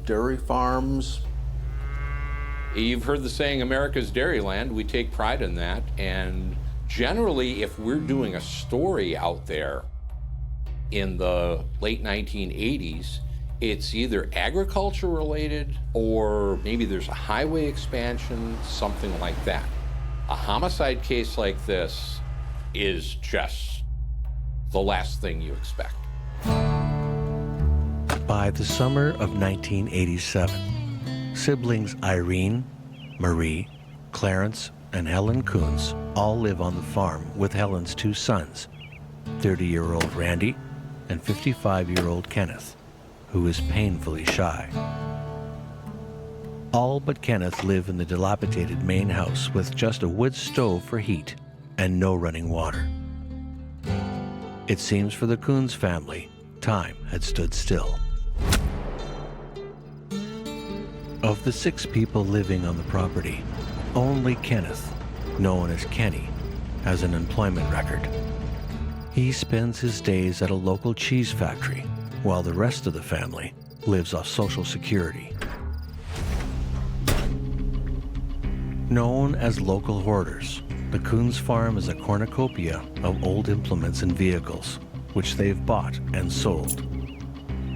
Dairy farms. You've heard the saying, America's Dairyland. We take pride in that. And generally, if we're doing a story out there in the late 1980s, it's either agriculture related or maybe there's a highway expansion, something like that. A homicide case like this is just the last thing you expect. By the summer of 1987, siblings Irene, Marie, Clarence, and Helen Coons all live on the farm with Helen's 2 sons, 30-year-old Randy and 55-year-old Kenneth, who is painfully shy. All but Kenneth live in the dilapidated main house with just a wood stove for heat and no running water. It seems for the Coons family, time had stood still. Of the 6 people living on the property, only Kenneth, known as Kenny, has an employment record. He spends his days at a local cheese factory, while the rest of the family lives off Social Security. Known as local hoarders, the Coons farm is a cornucopia of old implements and vehicles, which they've bought and sold.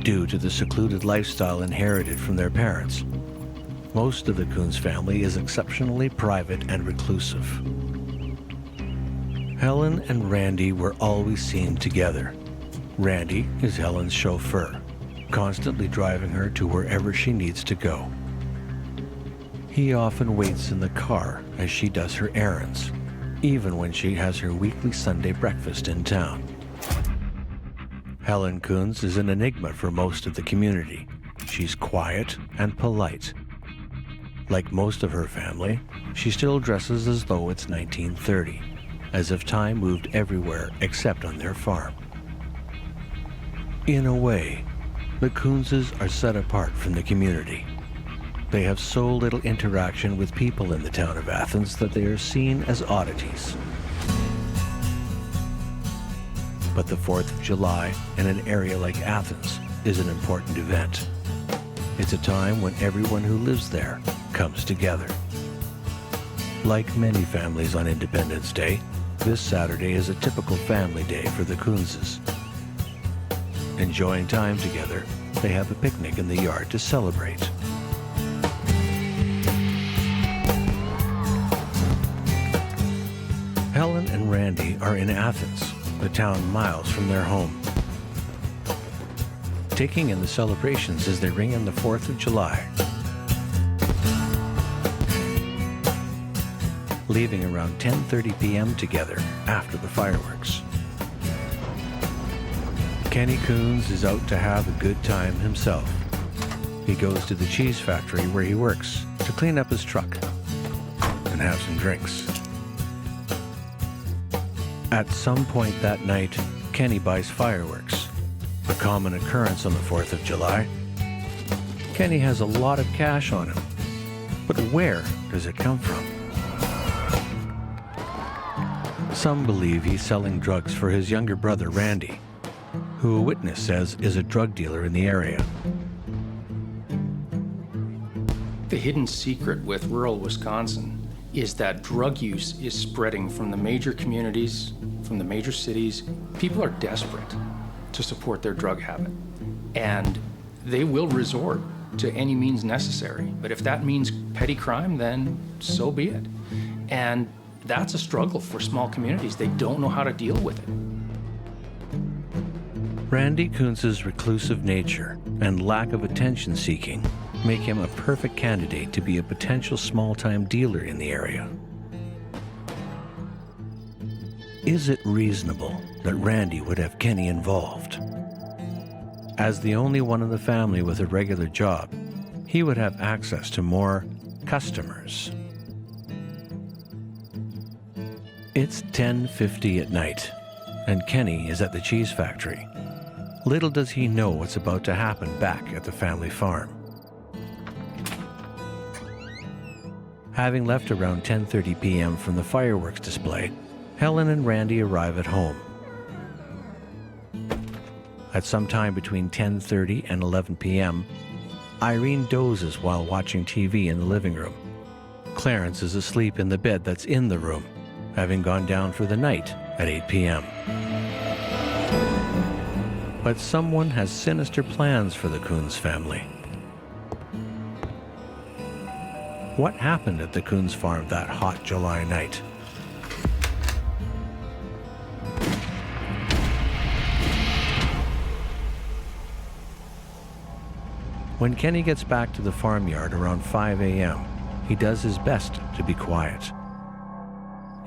Due to the secluded lifestyle inherited from their parents, most of the Coons family is exceptionally private and reclusive. Helen and Randy were always seen together. Randy is Helen's chauffeur, constantly driving her to wherever she needs to go. He often waits in the car as she does her errands, even when she has her weekly Sunday breakfast in town. Helen Coons is an enigma for most of the community. She's quiet and polite. Like most of her family, she still dresses as though it's 1930, as if time moved everywhere except on their farm. In a way, the Coonses are set apart from the community. They have so little interaction with people in the town of Athens that they are seen as oddities. But the 4th of July in an area like Athens is an important event. It's a time when everyone who lives there comes together. Like many families on Independence Day, this Saturday is a typical family day for the Coonses. Enjoying time together, they have a picnic in the yard to celebrate. Helen and Randy are in Athens, a town miles from their home. Taking in the celebrations as they ring in the 4th of July. Leaving around 10:30 p.m. together after the fireworks. Kenny Coons is out to have a good time himself. He goes to the cheese factory where he works to clean up his truck and have some drinks. At some point that night, Kenny buys fireworks, a common occurrence on the 4th of July. Kenny has a lot of cash on him, but where does it come from? Some believe he's selling drugs for his younger brother, Randy, who a witness says is a drug dealer in the area. The hidden secret with rural Wisconsin is that drug use is spreading from the major communities, from the major cities. People are desperate to support their drug habit, and they will resort to any means necessary. But if that means petty crime, then so be it. And that's a struggle for small communities. They don't know how to deal with it. Randy Coons's reclusive nature and lack of attention-seeking make him a perfect candidate to be a potential small-time dealer in the area. Is it reasonable that Randy would have Kenny involved? As the only one in the family with a regular job, he would have access to more customers. It's 10:50 at night, and Kenny is at the cheese factory. Little does he know what's about to happen back at the family farm. Having left around 10:30 p.m. from the fireworks display, Helen and Randy arrive at home. At some time between 10:30 and 11 p.m., Irene dozes while watching TV in the living room. Clarence is asleep in the bed that's in the room, having gone down for the night at 8 p.m. But someone has sinister plans for the Coons family. What happened at the Coons farm that hot July night? When Kenny gets back to the farmyard around 5 a.m., he does his best to be quiet.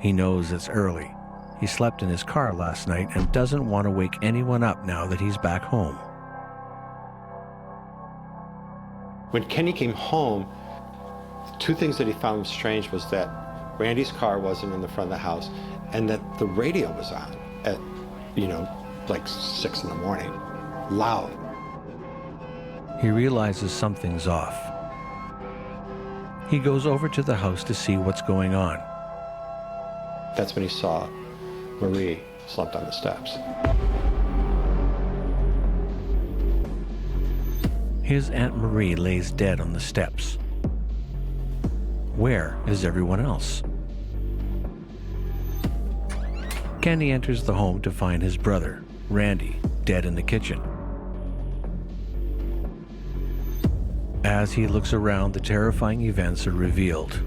He knows it's early. He slept in his car last night and doesn't want to wake anyone up now that he's back home. When Kenny came home, two things that he found strange was that Randy's car wasn't in the front of the house and that the radio was on at, like 6 in the morning, loud. He realizes something's off. He goes over to the house to see what's going on. That's when he saw Marie slept on the steps. His Aunt Marie lays dead on the steps. Where is everyone else? Kenny enters the home to find his brother, Randy, dead in the kitchen. As he looks around, the terrifying events are revealed.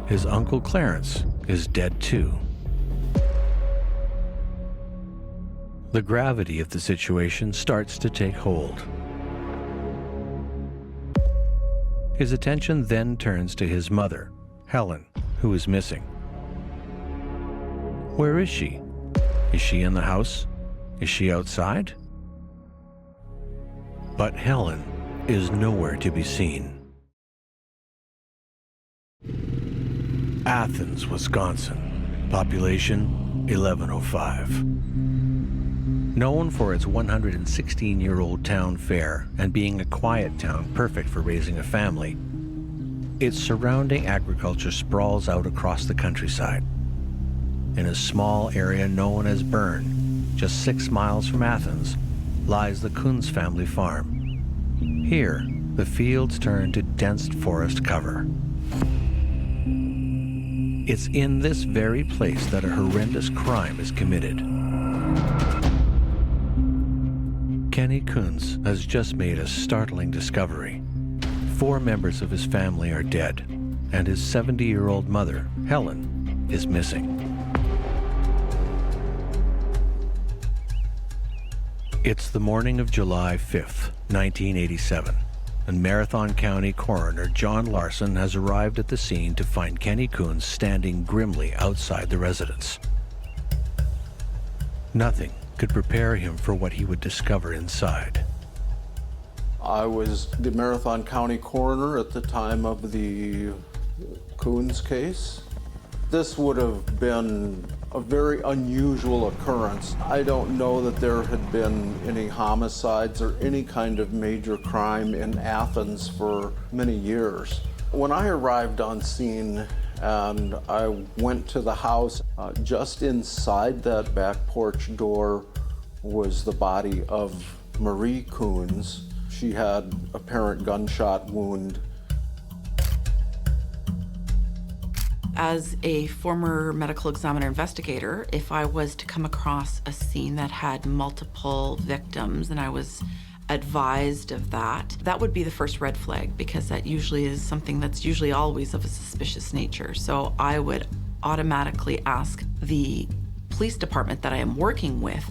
His uncle Clarence is dead too. The gravity of the situation starts to take hold. His attention then turns to his mother, Helen, who is missing. Where is she? Is she in the house? Is she outside? But Helen is nowhere to be seen. Athens, Wisconsin. Population 1105. Known for its 116-year-old town fair and being a quiet town perfect for raising a family, its surrounding agriculture sprawls out across the countryside. In a small area known as Bern, just 6 miles from Athens, lies the Kunz family farm. Here, the fields turn to dense forest cover. It's in this very place that a horrendous crime is committed. Kenny Kunz has just made a startling discovery. 4 members of his family are dead, and his 70-year-old mother, Helen, is missing. It's the morning of July 5th, 1987, and Marathon County Coroner John Larson has arrived at the scene to find Kenny Kunz standing grimly outside the residence. Nothing could prepare him for what he would discover inside. I was the Marathon County Coroner at the time of the Kunz case. This would have been a very unusual occurrence. I don't know that there had been any homicides or any kind of major crime in Athens for many years. When I arrived on scene and I went to the house, just inside that back porch door was the body of Marie Kunz. She had a apparent gunshot wound. As a former medical examiner investigator, if I was to come across a scene that had multiple victims and I was advised of that, that would be the first red flag, because that usually is something that's usually always of a suspicious nature. So I would automatically ask the police department that I am working with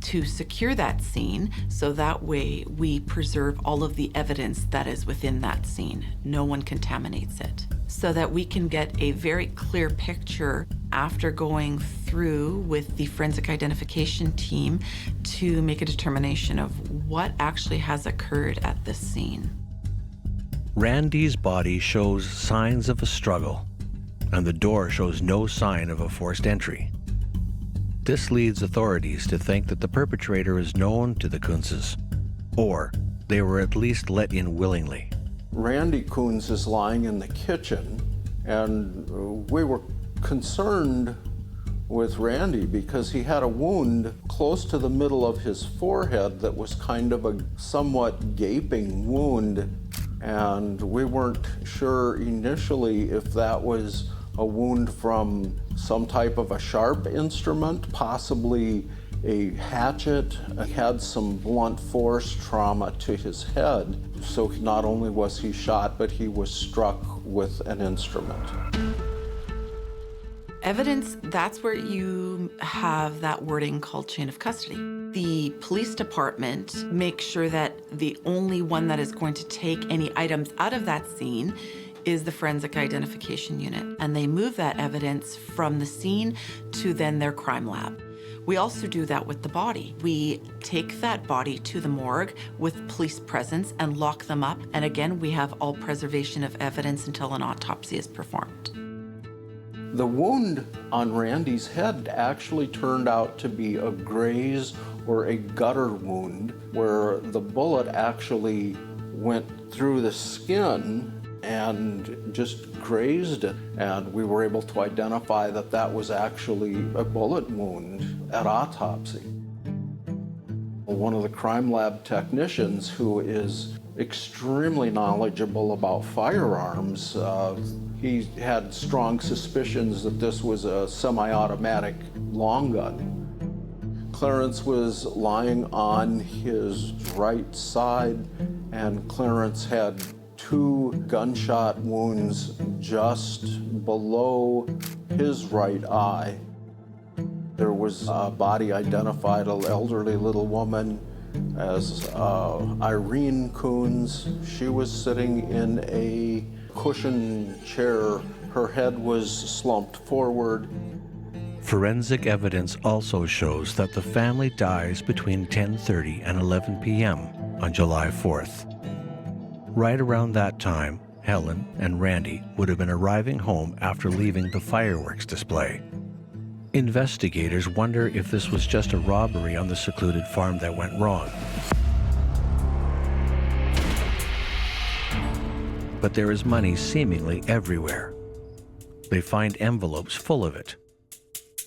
to secure that scene, so that way we preserve all of the evidence that is within that scene. No one contaminates it. So that we can get a very clear picture after going through with the forensic identification team to make a determination of what actually has occurred at this scene. Randy's body shows signs of a struggle, and the door shows no sign of a forced entry. This leads authorities to think that the perpetrator is known to the Kunzes, or they were at least let in willingly. Randy Kunz is lying in the kitchen, and we were concerned with Randy because he had a wound close to the middle of his forehead that was kind of a somewhat gaping wound, and we weren't sure initially if that was a wound from some type of a sharp instrument, possibly a hatchet. He had some blunt force trauma to his head. So not only was he shot, but he was struck with an instrument. Evidence, that's where you have that wording called chain of custody. The police department makes sure that the only one that is going to take any items out of that scene is the forensic identification unit, and they move that evidence from the scene to then their crime lab. We also do that with the body. We take that body to the morgue with police presence and lock them up, and again, we have all preservation of evidence until an autopsy is performed. The wound on Randy's head actually turned out to be a graze or a gutter wound, where the bullet actually went through the skin and just grazed it. And we were able to identify that that was actually a bullet wound at autopsy. One of the crime lab technicians, who is extremely knowledgeable about firearms, he had strong suspicions that this was a semi-automatic long gun. Clarence was lying on his right side, and Clarence had 2 gunshot wounds just below his right eye. There was a body identified, an elderly little woman, as Irene Coons. She was sitting in a cushioned chair. Her head was slumped forward. Forensic evidence also shows that the family dies between 10:30 and 11 p.m. on July 4th. Right around that time, Helen and Randy would have been arriving home after leaving the fireworks display. Investigators wonder if this was just a robbery on the secluded farm that went wrong. But there is money seemingly everywhere. They find envelopes full of it.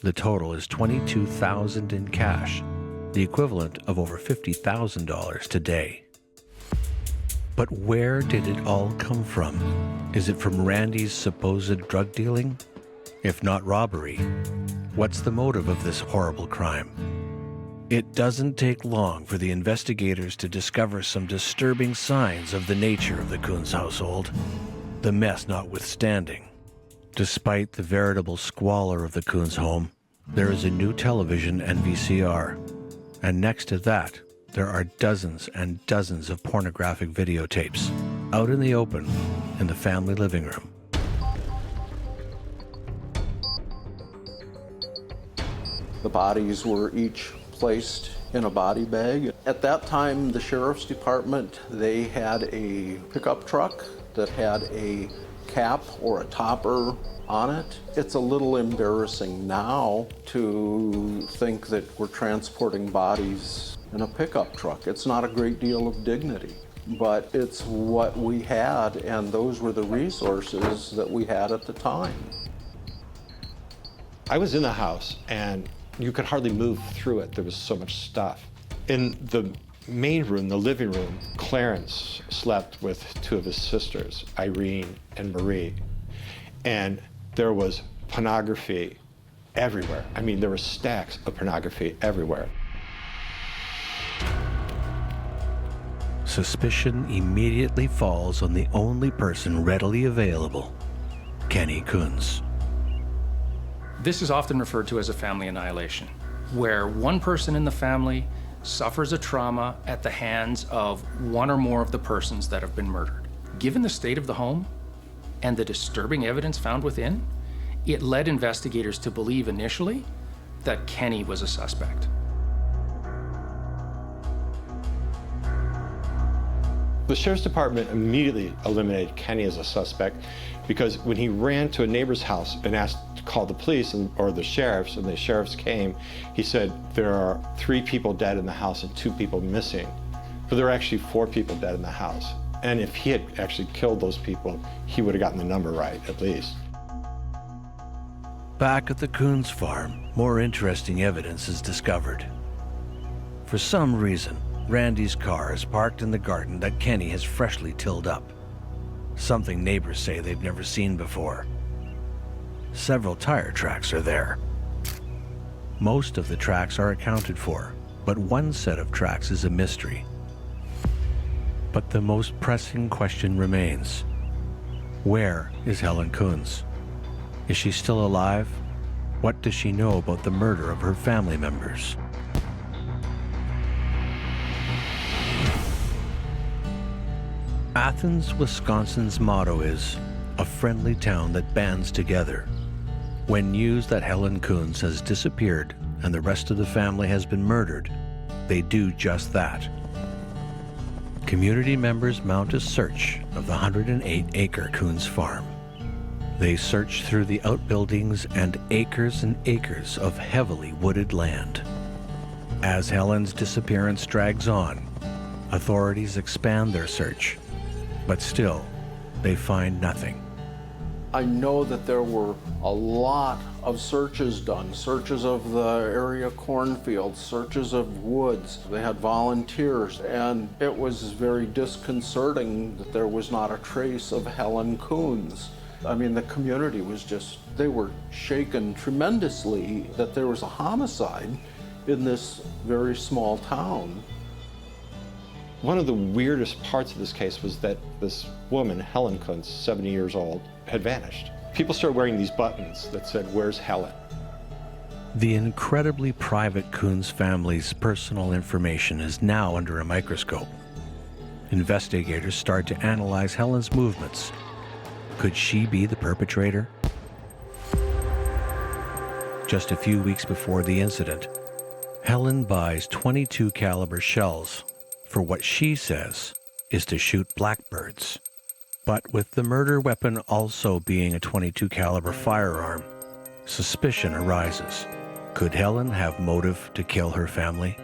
The total is $22,000 in cash, the equivalent of over $50,000 today. But where did it all come from? Is it from Randy's supposed drug dealing? If not robbery, what's the motive of this horrible crime? It doesn't take long for the investigators to discover some disturbing signs of the nature of the Coons household, the mess notwithstanding. Despite the veritable squalor of the Coons home, there is a new television and VCR, and next to that, there are dozens and dozens of pornographic videotapes out in the open in the family living room. The bodies were each placed in a body bag. At that time, the sheriff's department, they had a pickup truck that had a cap or a topper on it. It's a little embarrassing now to think that we're transporting bodies in a pickup truck. It's not a great deal of dignity, but it's what we had, and those were the resources that we had at the time. I was in the house, and you could hardly move through it. There was so much stuff. In the main room, the living room, Clarence slept with 2 of his sisters, Irene and Marie. And there was pornography everywhere. I mean, there were stacks of pornography everywhere. Suspicion immediately falls on the only person readily available, Kenny Coons. This is often referred to as a family annihilation, where one person in the family suffers a trauma at the hands of one or more of the persons that have been murdered. Given the state of the home and the disturbing evidence found within, it led investigators to believe initially that Kenny was a suspect. The sheriff's department immediately eliminated Kenny as a suspect because when he ran to a neighbor's house and asked to call the police or the sheriffs, and the sheriffs came, he said there are 3 people dead in the house and 2 people missing. But there are actually 4 people dead in the house. And if he had actually killed those people, he would have gotten the number right, at least. Back at the Coons farm, more interesting evidence is discovered. For some reason, Randy's car is parked in the garden that Kenny has freshly tilled up. Something neighbors say they've never seen before. Several tire tracks are there. Most of the tracks are accounted for, but one set of tracks is a mystery. But the most pressing question remains. Where is Helen Coons? Is she still alive? What does she know about the murder of her family members? Athens, Wisconsin's motto is, a friendly town that bands together. When news that Helen Coons has disappeared and the rest of the family has been murdered, they do just that. Community members mount a search of the 108-acre Coons farm. They search through the outbuildings and acres of heavily wooded land. As Helen's disappearance drags on, authorities expand their search, but still, they find nothing. I know that there were a lot of searches done, searches of the area cornfields, searches of woods. They had volunteers, and it was very disconcerting that there was not a trace of Helen Coons. I mean, the community was just, they were shaken tremendously that there was a homicide in this very small town. One of the weirdest parts of this case was that this woman, Helen Coons, 70 years old, had vanished. People started wearing these buttons that said, "Where's Helen?" The incredibly private Coons family's personal information is now under a microscope. Investigators start to analyze Helen's movements. Could she be the perpetrator? Just a few weeks before the incident, Helen buys .22 caliber shells for what she says is to shoot blackbirds. But with the murder weapon also being a .22 caliber firearm, suspicion arises. Could Helen have motive to kill her family?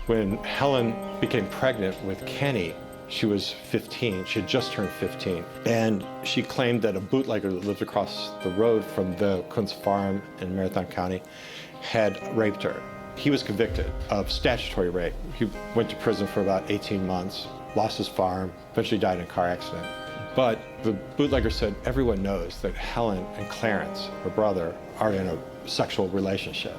When Helen became pregnant with Kenny, she was 15. She had just turned 15. And she claimed that a bootlegger that lived across the road from the Coons farm in Marathon County had raped her. He was convicted of statutory rape. He went to prison for about 18 months, lost his farm, eventually died in a car accident. But the bootlegger said, everyone knows that Helen and Clarence, her brother, are in a sexual relationship.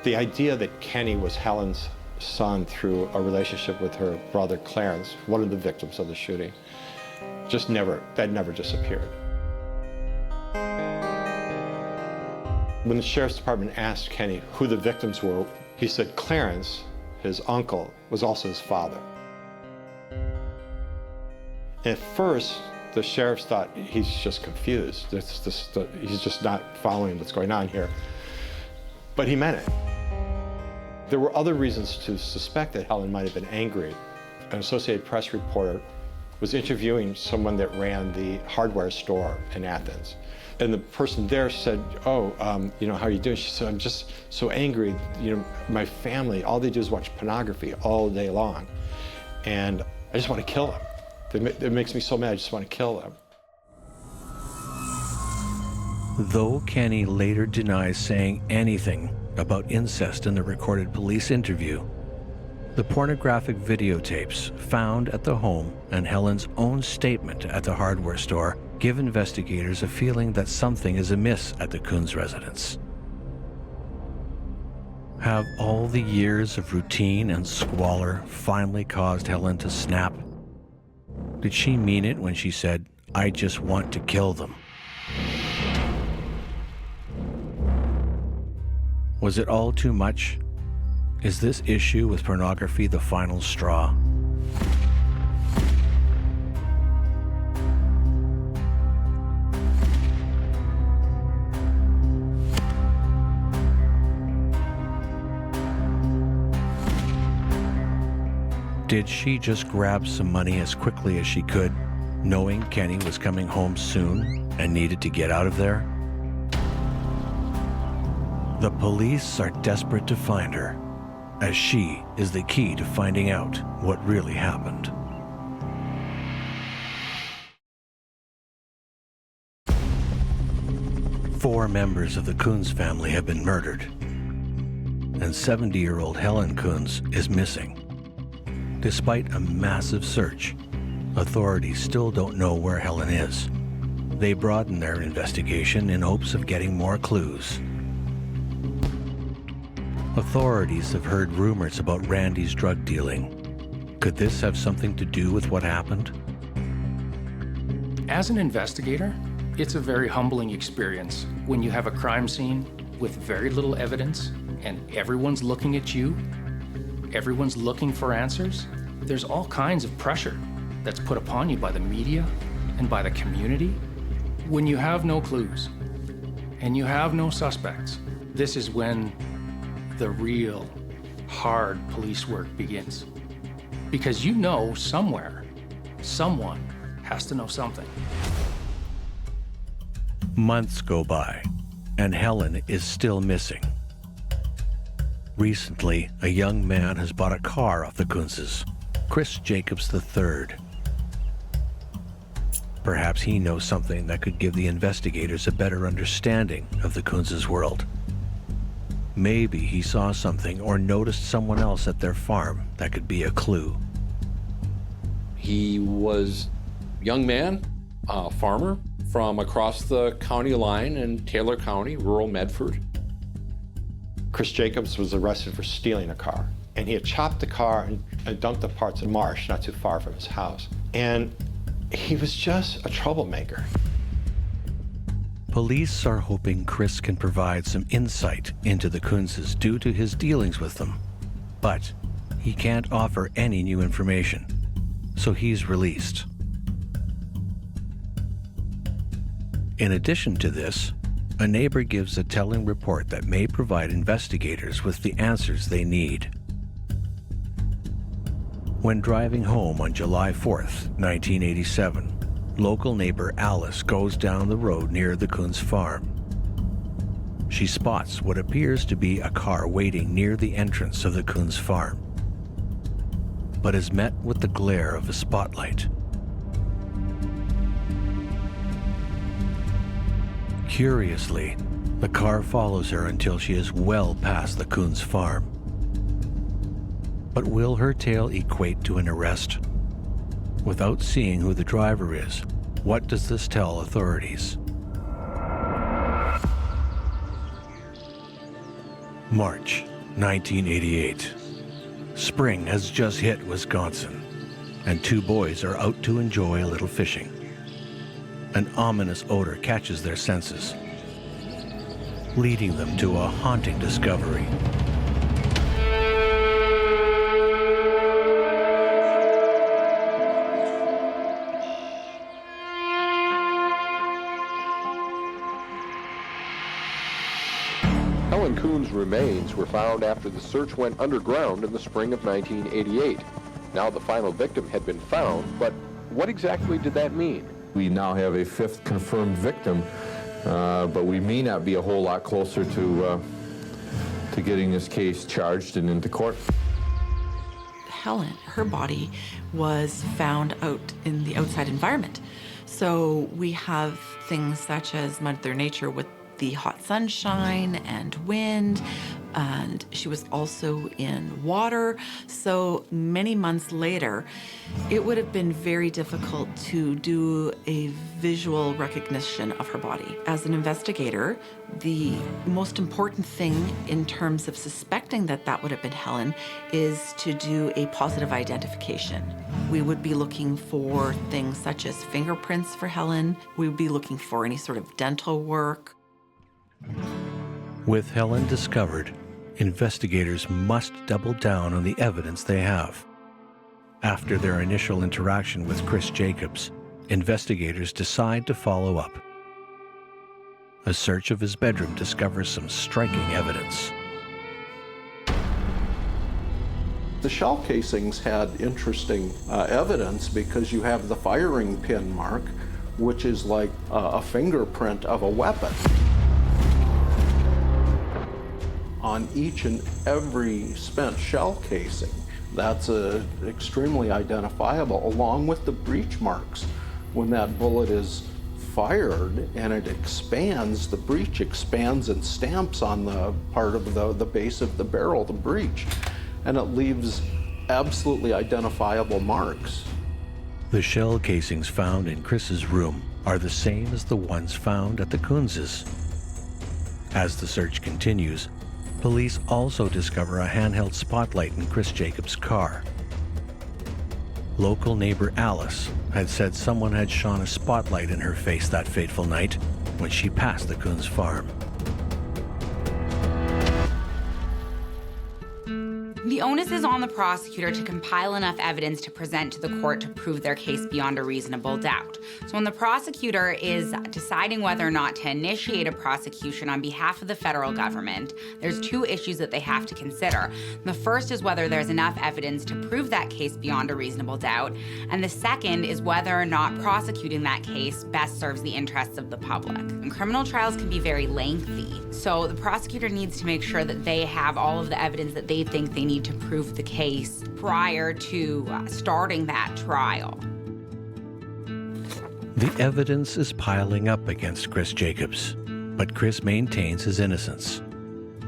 The idea that Kenny was Helen's son through a relationship with her brother Clarence, one of the victims of the shooting, that never disappeared. When the sheriff's department asked Kenny who the victims were, he said Clarence, his uncle, was also his father. At first, the sheriffs thought he's just confused. He's just not following what's going on here. But he meant it. There were other reasons to suspect that Helen might have been angry. An Associated Press reporter was interviewing someone that ran the hardware store in Athens. And the person there said, how are you doing? She said, I'm just so angry. My family, all they do is watch pornography all day long. And I just want to kill them. It makes me so mad, I just want to kill them. Though Kenny later denies saying anything about incest in the recorded police interview, the pornographic videotapes found at the home and Helen's own statement at the hardware store give investigators a feeling that something is amiss at the Coons residence. Have all the years of routine and squalor finally caused Helen to snap? Did she mean it when she said, "I just want to kill them"? Was it all too much? Is this issue with pornography the final straw? Did she just grab some money as quickly as she could, knowing Kenny was coming home soon and needed to get out of there? The police are desperate to find her, as she is the key to finding out what really happened. Four members of the Coons family have been murdered, and 70-year-old Helen Coons is missing. Despite a massive search, authorities still don't know where Helen is. They broaden their investigation in hopes of getting more clues. Authorities have heard rumors about Randy's drug dealing. Could this have something to do with what happened? As an investigator, it's a very humbling experience when you have a crime scene with very little evidence and everyone's looking at you. Everyone's looking for answers. There's all kinds of pressure that's put upon you by the media and by the community. When you have no clues and you have no suspects, this is when the real hard police work begins. Because you know somewhere, someone has to know something. Months go by, and Helen is still missing. Recently, a young man has bought a car off the Coonses. Chris Jacobs III. Perhaps he knows something that could give the investigators a better understanding of the Coons' world. Maybe he saw something or noticed someone else at their farm that could be a clue. He was a young man, a farmer from across the county line in Taylor County, rural Medford. Chris Jacobs was arrested for stealing a car, and he had chopped the car and dumped the parts in a marsh not too far from his house. And he was just a troublemaker. Police are hoping Chris can provide some insight into the Coons' due to his dealings with them. But he can't offer any new information, so he's released. In addition to this, a neighbor gives a telling report that may provide investigators with the answers they need. When driving home on July 4th, 1987, local neighbor Alice goes down the road near the Coons farm. She spots what appears to be a car waiting near the entrance of the Coons farm, but is met with the glare of a spotlight. Curiously, the car follows her until she is well past the Coons farm. But will her tale equate to an arrest? Without seeing who the driver is, what does this tell authorities? March 1988. Spring has just hit Wisconsin, and two boys are out to enjoy a little fishing. An ominous odor catches their senses, leading them to a haunting discovery. Helen Coons' remains were found after the search went underground in the spring of 1988. Now the final victim had been found, but what exactly did that mean? We now have a fifth confirmed victim, but we may not be a whole lot closer to getting this case charged and into court. Helen, her body was found out in the outside environment. So we have things such as Mother Nature with the hot sunshine and wind, and she was also in water. So many months later, it would have been very difficult to do a visual recognition of her body. As an investigator, the most important thing in terms of suspecting that that would have been Helen is to do a positive identification. We would be looking for things such as fingerprints for Helen. We would be looking for any sort of dental work. With Helen discovered, investigators must double down on the evidence they have. After their initial interaction with Chris Jacobs, investigators decide to follow up. A search of his bedroom discovers some striking evidence. The shell casings had interesting evidence because you have the firing pin mark, which is like a fingerprint of a weapon. On each and every spent shell casing, that's extremely identifiable, along with the breech marks. When that bullet is fired and it expands, the breech expands and stamps on the part of the base of the barrel, the breech, and it leaves absolutely identifiable marks. The shell casings found in Chris's room are the same as the ones found at the Coons'. As the search continues, police also discover a handheld spotlight in Chris Jacobs' car. Local neighbor Alice had said someone had shone a spotlight in her face that fateful night when she passed the Coons farm. The onus is on the prosecutor to compile enough evidence to present to the court to prove their case beyond a reasonable doubt. So when the prosecutor is deciding whether or not to initiate a prosecution on behalf of the federal government, there's two issues that they have to consider. The first is whether there's enough evidence to prove that case beyond a reasonable doubt, and the second is whether or not prosecuting that case best serves the interests of the public. And criminal trials can be very lengthy, so the prosecutor needs to make sure that they have all of the evidence that they think they need need to prove the case prior to starting that trial. The evidence is piling up against Chris Jacobs, but Chris maintains his innocence.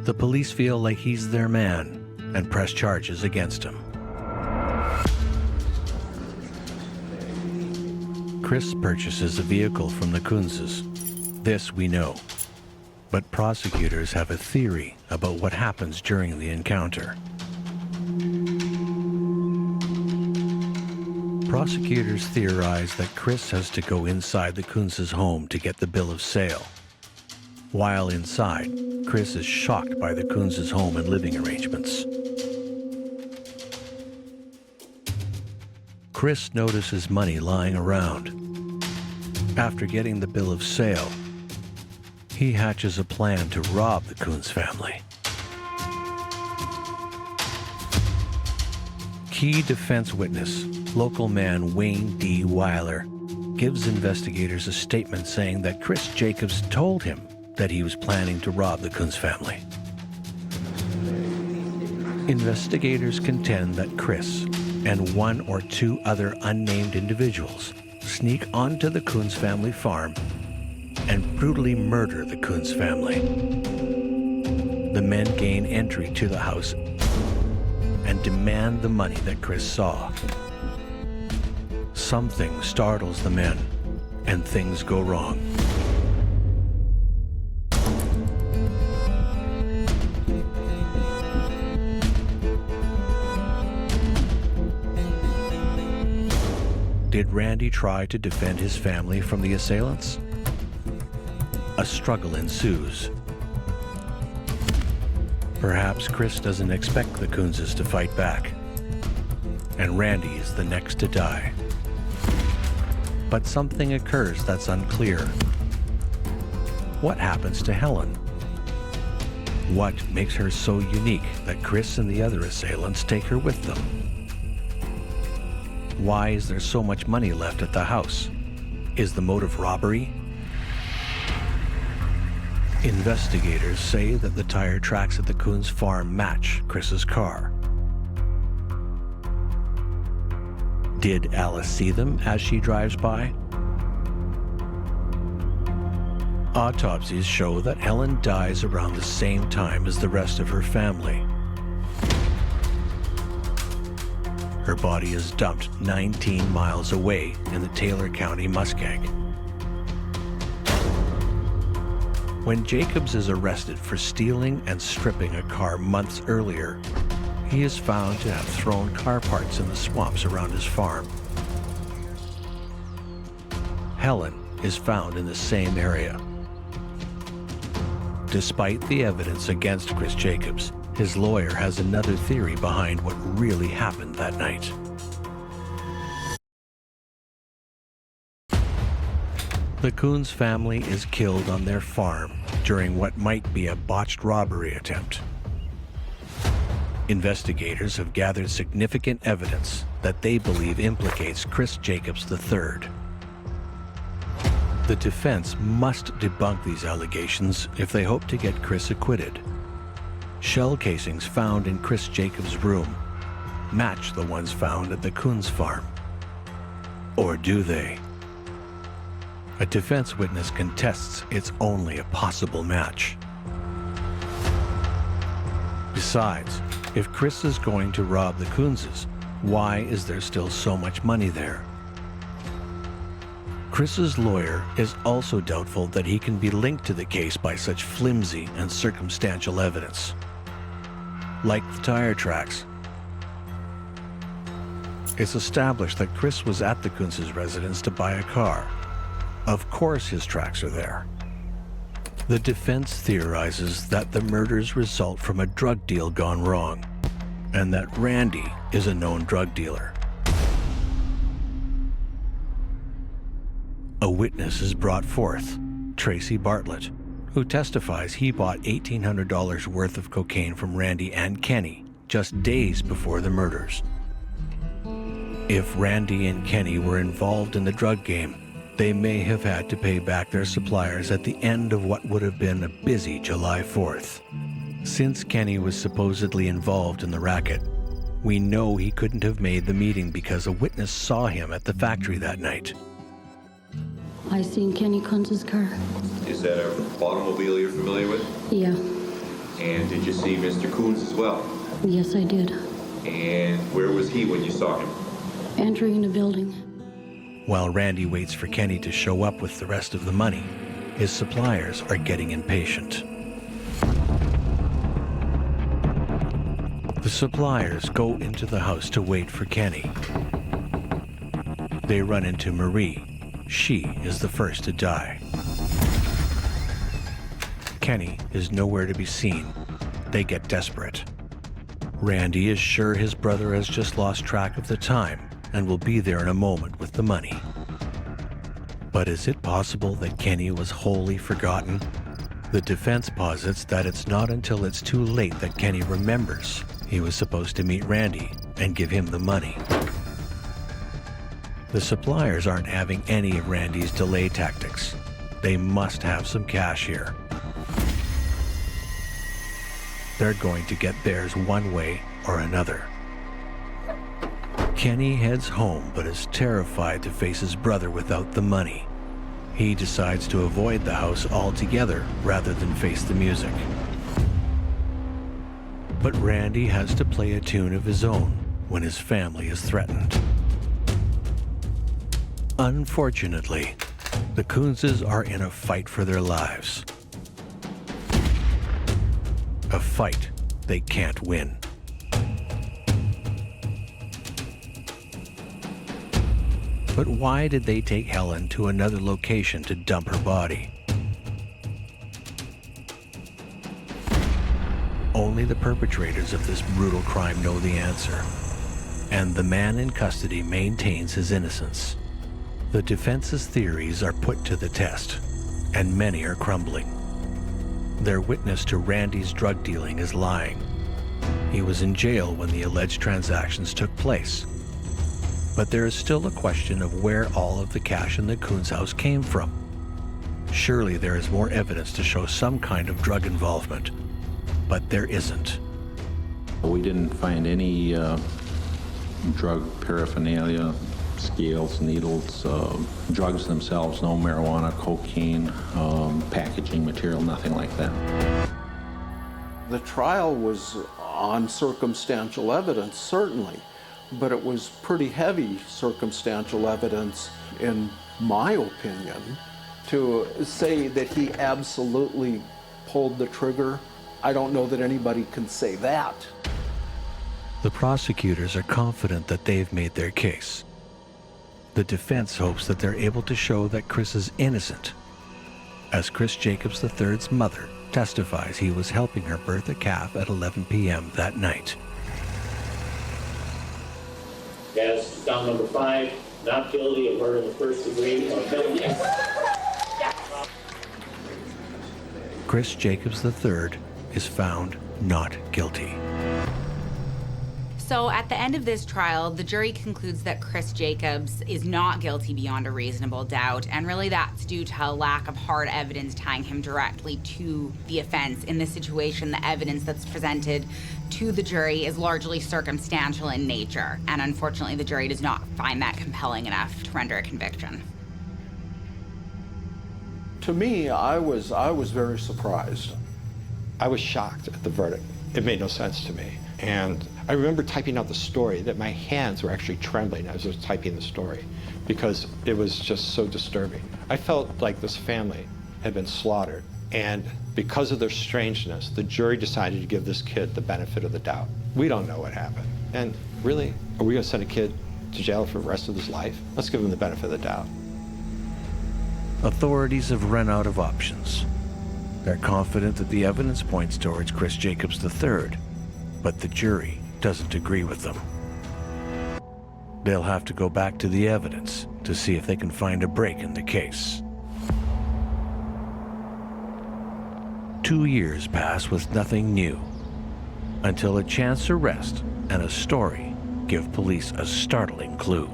The police feel like he's their man and press charges against him. Chris purchases a vehicle from the Kunzes. This we know. But prosecutors have a theory about what happens during the encounter. Prosecutors theorize that Chris has to go inside the Kunzes' home to get the bill of sale. While inside, Chris is shocked by the Kunzes' home and living arrangements. Chris notices money lying around. After getting the bill of sale, he hatches a plan to rob the Kunz family. Key defense witness, local man Wayne D. Weiler, gives investigators a statement saying that Chris Jacobs told him that he was planning to rob the Kunz family. Investigators contend that Chris and one or two other unnamed individuals sneak onto the Kunz family farm and brutally murder the Kunz family. The men gain entry to the house and demand the money that Chris saw. Something startles the men, and things go wrong. Did Randy try to defend his family from the assailants? A struggle ensues. Perhaps Chris doesn't expect the Kunzes to fight back, and Randy is the next to die. But something occurs that's unclear. What happens to Helen? What makes her so unique that Chris and the other assailants take her with them? Why is there so much money left at the house? Is the motive robbery? Investigators say that the tire tracks at the Kunz farm match Chris's car. Did Alice see them as she drives by? Autopsies show that Helen dies around the same time as the rest of her family. Her body is dumped 19 miles away in the Taylor County muskeg. When Jacobs is arrested for stealing and stripping a car months earlier, he is found to have thrown car parts in the swamps around his farm. Helen is found in the same area. Despite the evidence against Chris Jacobs, his lawyer has another theory behind what really happened that night. The Kunz family is killed on their farm during what might be a botched robbery attempt. Investigators have gathered significant evidence that they believe implicates Chris Jacobs III. The defense must debunk these allegations if they hope to get Chris acquitted. Shell casings found in Chris Jacobs' room match the ones found at the Kunz farm. Or do they? A defense witness contests it's only a possible match. Besides, if Chris is going to rob the Kunzes, why is there still so much money there? Chris's lawyer is also doubtful that he can be linked to the case by such flimsy and circumstantial evidence. Like the tire tracks, it's established that Chris was at the Kunzes' residence to buy a car. Of course his tracks are there. The defense theorizes that the murders result from a drug deal gone wrong, and that Randy is a known drug dealer. A witness is brought forth, Tracy Bartlett, who testifies he bought $1,800 worth of cocaine from Randy and Kenny just days before the murders. If Randy and Kenny were involved in the drug game, they may have had to pay back their suppliers at the end of what would have been a busy July 4th. Since Kenny was supposedly involved in the racket, we know he couldn't have made the meeting because a witness saw him at the factory that night. I seen Kenny Kunz's car. Is that an automobile you're familiar with? Yeah. And did you see Mr. Coons as well? Yes, I did. And where was he when you saw him? Entering the building. While Randy waits for Kenny to show up with the rest of the money, his suppliers are getting impatient. The suppliers go into the house to wait for Kenny. They run into Marie. She is the first to die. Kenny is nowhere to be seen. They get desperate. Randy is sure his brother has just lost track of the time and will be there in a moment with the money. But is it possible that Kenny was wholly forgotten? The defense posits that it's not until it's too late that Kenny remembers he was supposed to meet Randy and give him the money. The suppliers aren't having any of Randy's delay tactics. They must have some cash here. They're going to get theirs one way or another. Kenny heads home but is terrified to face his brother without the money. He decides to avoid the house altogether rather than face the music. But Randy has to play a tune of his own when his family is threatened. Unfortunately, the Kunzes are in a fight for their lives. A fight they can't win. But why did they take Helen to another location to dump her body? Only the perpetrators of this brutal crime know the answer, and the man in custody maintains his innocence. The defense's theories are put to the test, and many are crumbling. Their witness to Randy's drug dealing is lying. He was in jail when the alleged transactions took place. But there is still a question of where all of the cash in the Kunz house came from. Surely there is more evidence to show some kind of drug involvement, but there isn't. We didn't find any drug paraphernalia, scales, needles, drugs themselves, no marijuana, cocaine, packaging material, nothing like that. The trial was on circumstantial evidence, certainly, but it was pretty heavy circumstantial evidence, in my opinion. To say that he absolutely pulled the trigger, I don't know that anybody can say that. The prosecutors are confident that they've made their case. The defense hopes that they're able to show that Chris is innocent, as Chris Jacobs III's mother testifies he was helping her birth a calf at 11 p.m. that night. As found number 5, not guilty of murder in the first degree or felony. Chris Jacobs III is found not guilty. So at the end of this trial, the jury concludes that Chris Jacobs is not guilty beyond a reasonable doubt, and really that's due to a lack of hard evidence tying him directly to the offense. In this situation, the evidence that's presented to the jury is largely circumstantial in nature, and unfortunately the jury does not find that compelling enough to render a conviction. To me, I was very surprised. I was shocked at the verdict. It made no sense to me. And I remember typing out the story that my hands were actually trembling as I was typing the story because it was just so disturbing. I felt like this family had been slaughtered, and because of their strangeness, the jury decided to give this kid the benefit of the doubt. We don't know what happened. And really, are we gonna send a kid to jail for the rest of his life? Let's give him the benefit of the doubt. Authorities have run out of options. They're confident that the evidence points towards Chris Jacobs III, but the jury doesn't agree with them. They'll have to go back to the evidence to see if they can find a break in the case. 2 years pass with nothing new, until a chance arrest and a story give police a startling clue.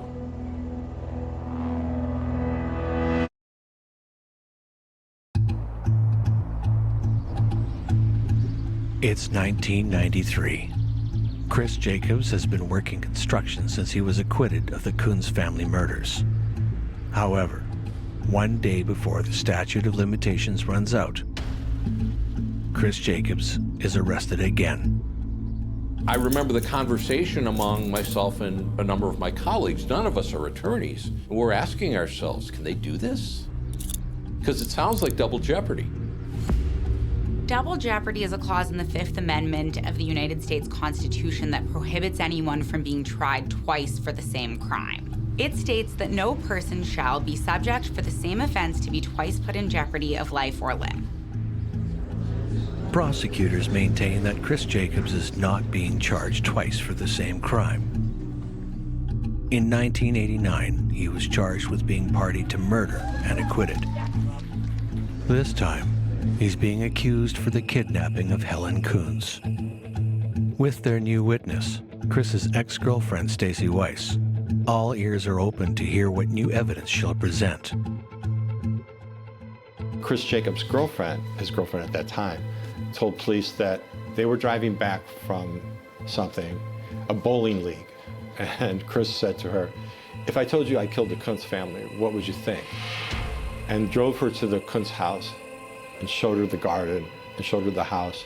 It's 1993. Chris Jacobs has been working construction since he was acquitted of the Coons family murders. However, one day before the statute of limitations runs out, Chris Jacobs is arrested again. I remember the conversation among myself and a number of my colleagues. None of us are attorneys. We're asking ourselves, can they do this? Because it sounds like double jeopardy. Double jeopardy is a clause in the Fifth Amendment of the United States Constitution that prohibits anyone from being tried twice for the same crime. It states that no person shall be subject for the same offense to be twice put in jeopardy of life or limb. Prosecutors maintain that Chris Jacobs is not being charged twice for the same crime. In 1989, he was charged with being party to murder and acquitted. This time, he's being accused for the kidnapping of Helen Coons. With their new witness, Chris's ex-girlfriend Stacy Weiss, all ears are open to hear what new evidence she'll present. Chris Jacobs' girlfriend, his girlfriend at that time, told police that they were driving back from something, a bowling league. And Chris said to her, "If I told you I killed the Kuntz family, what would you think?" And drove her to the Kuntz house and showed her the garden and showed her the house,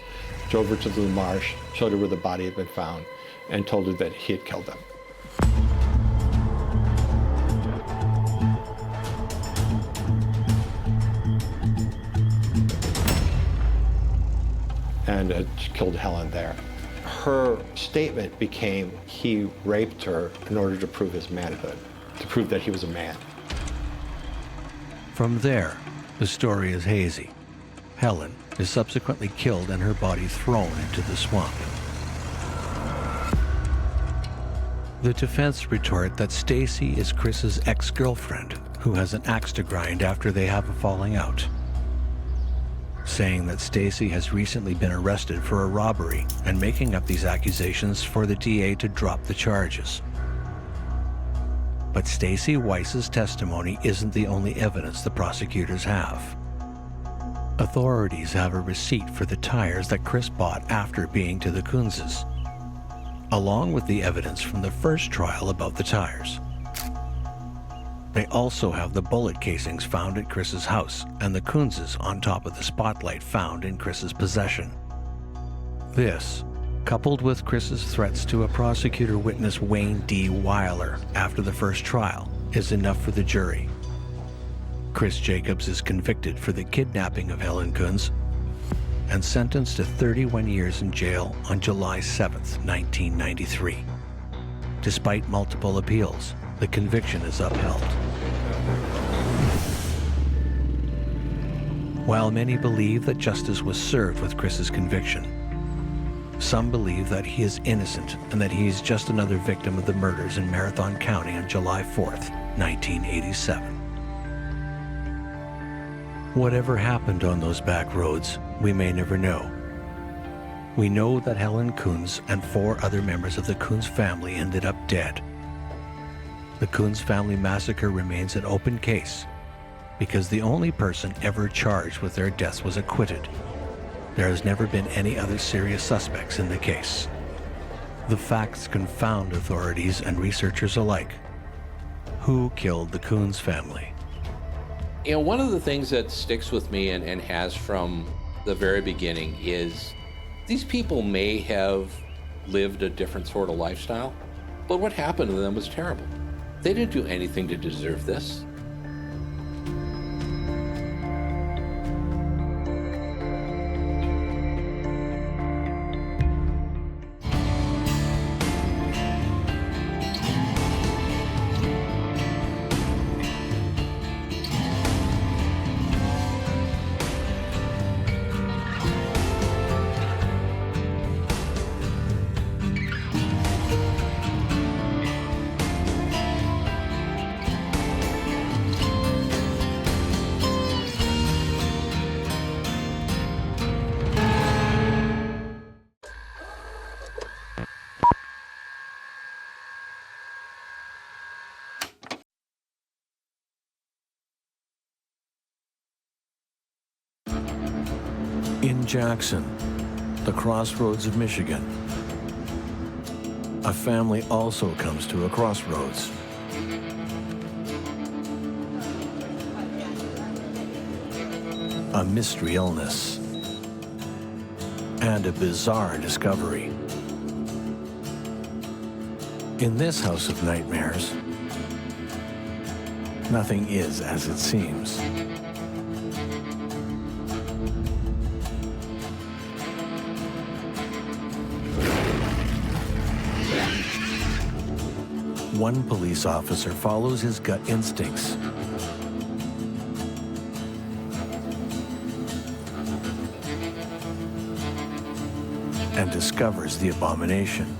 drove her to the marsh, showed her where the body had been found, and told her that he had killed them. And killed Helen there. Her statement became he raped her in order to prove his manhood, to prove that he was a man. From there, the story is hazy. Helen is subsequently killed and her body thrown into the swamp. The defense retort that Stacy is Chris's ex-girlfriend who has an axe to grind after they have a falling out, saying that Stacy has recently been arrested for a robbery and making up these accusations for the DA to drop the charges. But Stacy Weiss's testimony isn't the only evidence the prosecutors have. Authorities have a receipt for the tires that Chris bought after being to the Kunzes, along with the evidence from the first trial about the tires. They also have the bullet casings found at Chris's house and the Kunzes on top of the spotlight found in Chris's possession. This, coupled with Chris's threats to a prosecutor witness Wayne D. Weiler after the first trial, is enough for the jury. Chris Jacobs is convicted for the kidnapping of Helen Kunz and sentenced to 31 years in jail on July 7th, 1993. Despite multiple appeals, the conviction is upheld. While many believe that justice was served with Chris's conviction, some believe that he is innocent and that he is just another victim of the murders in Marathon County on July 4th, 1987. Whatever happened on those back roads, we may never know. We know that Helen Kunz and 4 other members of the Kunz family ended up dead. The Kunz family massacre remains an open case because the only person ever charged with their deaths was acquitted. There has never been any other serious suspects in the case. The facts confound authorities and researchers alike. Who killed the Kunz family? You know, one of the things that sticks with me and has from the very beginning is these people may have lived a different sort of lifestyle, but what happened to them was terrible. They didn't do anything to deserve this. In Jackson, the crossroads of Michigan. A family also comes to a crossroads. A mystery illness. And a bizarre discovery. In this house of nightmares, nothing is as it seems. One police officer follows his gut instincts. And discovers the abomination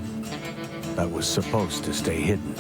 that was supposed to stay hidden.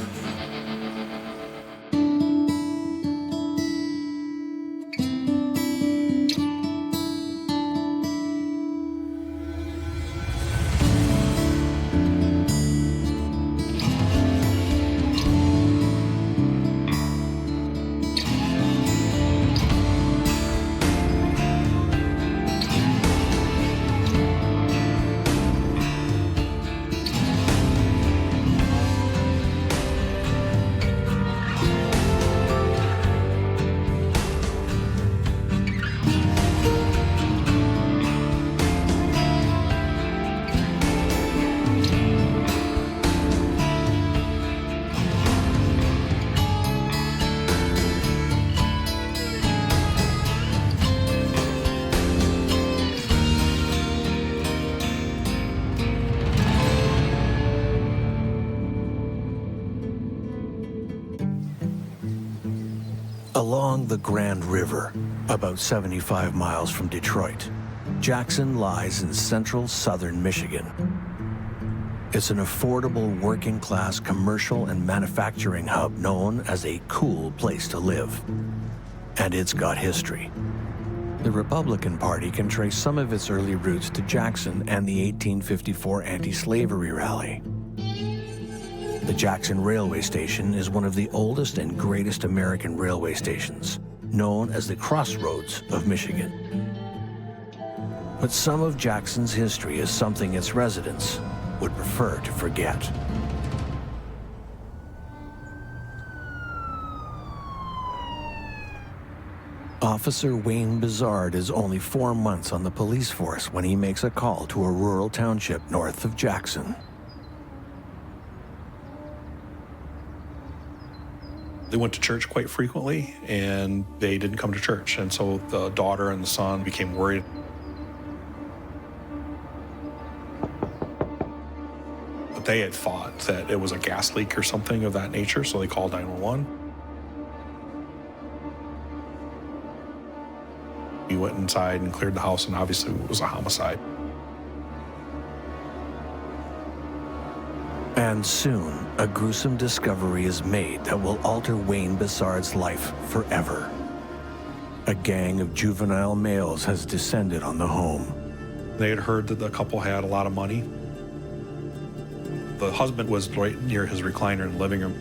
Along the Grand River, about 75 miles from Detroit, Jackson lies in central southern Michigan. It's an affordable working-class commercial and manufacturing hub known as a cool place to live. And it's got history. The Republican Party can trace some of its early roots to Jackson and the 1854 anti-slavery rally. The Jackson Railway Station is one of the oldest and greatest American railway stations, known as the Crossroads of Michigan. But some of Jackson's history is something its residents would prefer to forget. Officer Wayne Bizard is only 4 months on the police force when he makes a call to a rural township north of Jackson. They went to church quite frequently, and they didn't come to church. And so the daughter and the son became worried. But they had thought that it was a gas leak or something of that nature, so they called 911. We went inside and cleared the house, and obviously it was a homicide. And soon, a gruesome discovery is made that will alter Wayne Bizard's life forever. A gang of juvenile males has descended on the home. They had heard that the couple had a lot of money. The husband was right near his recliner in the living room.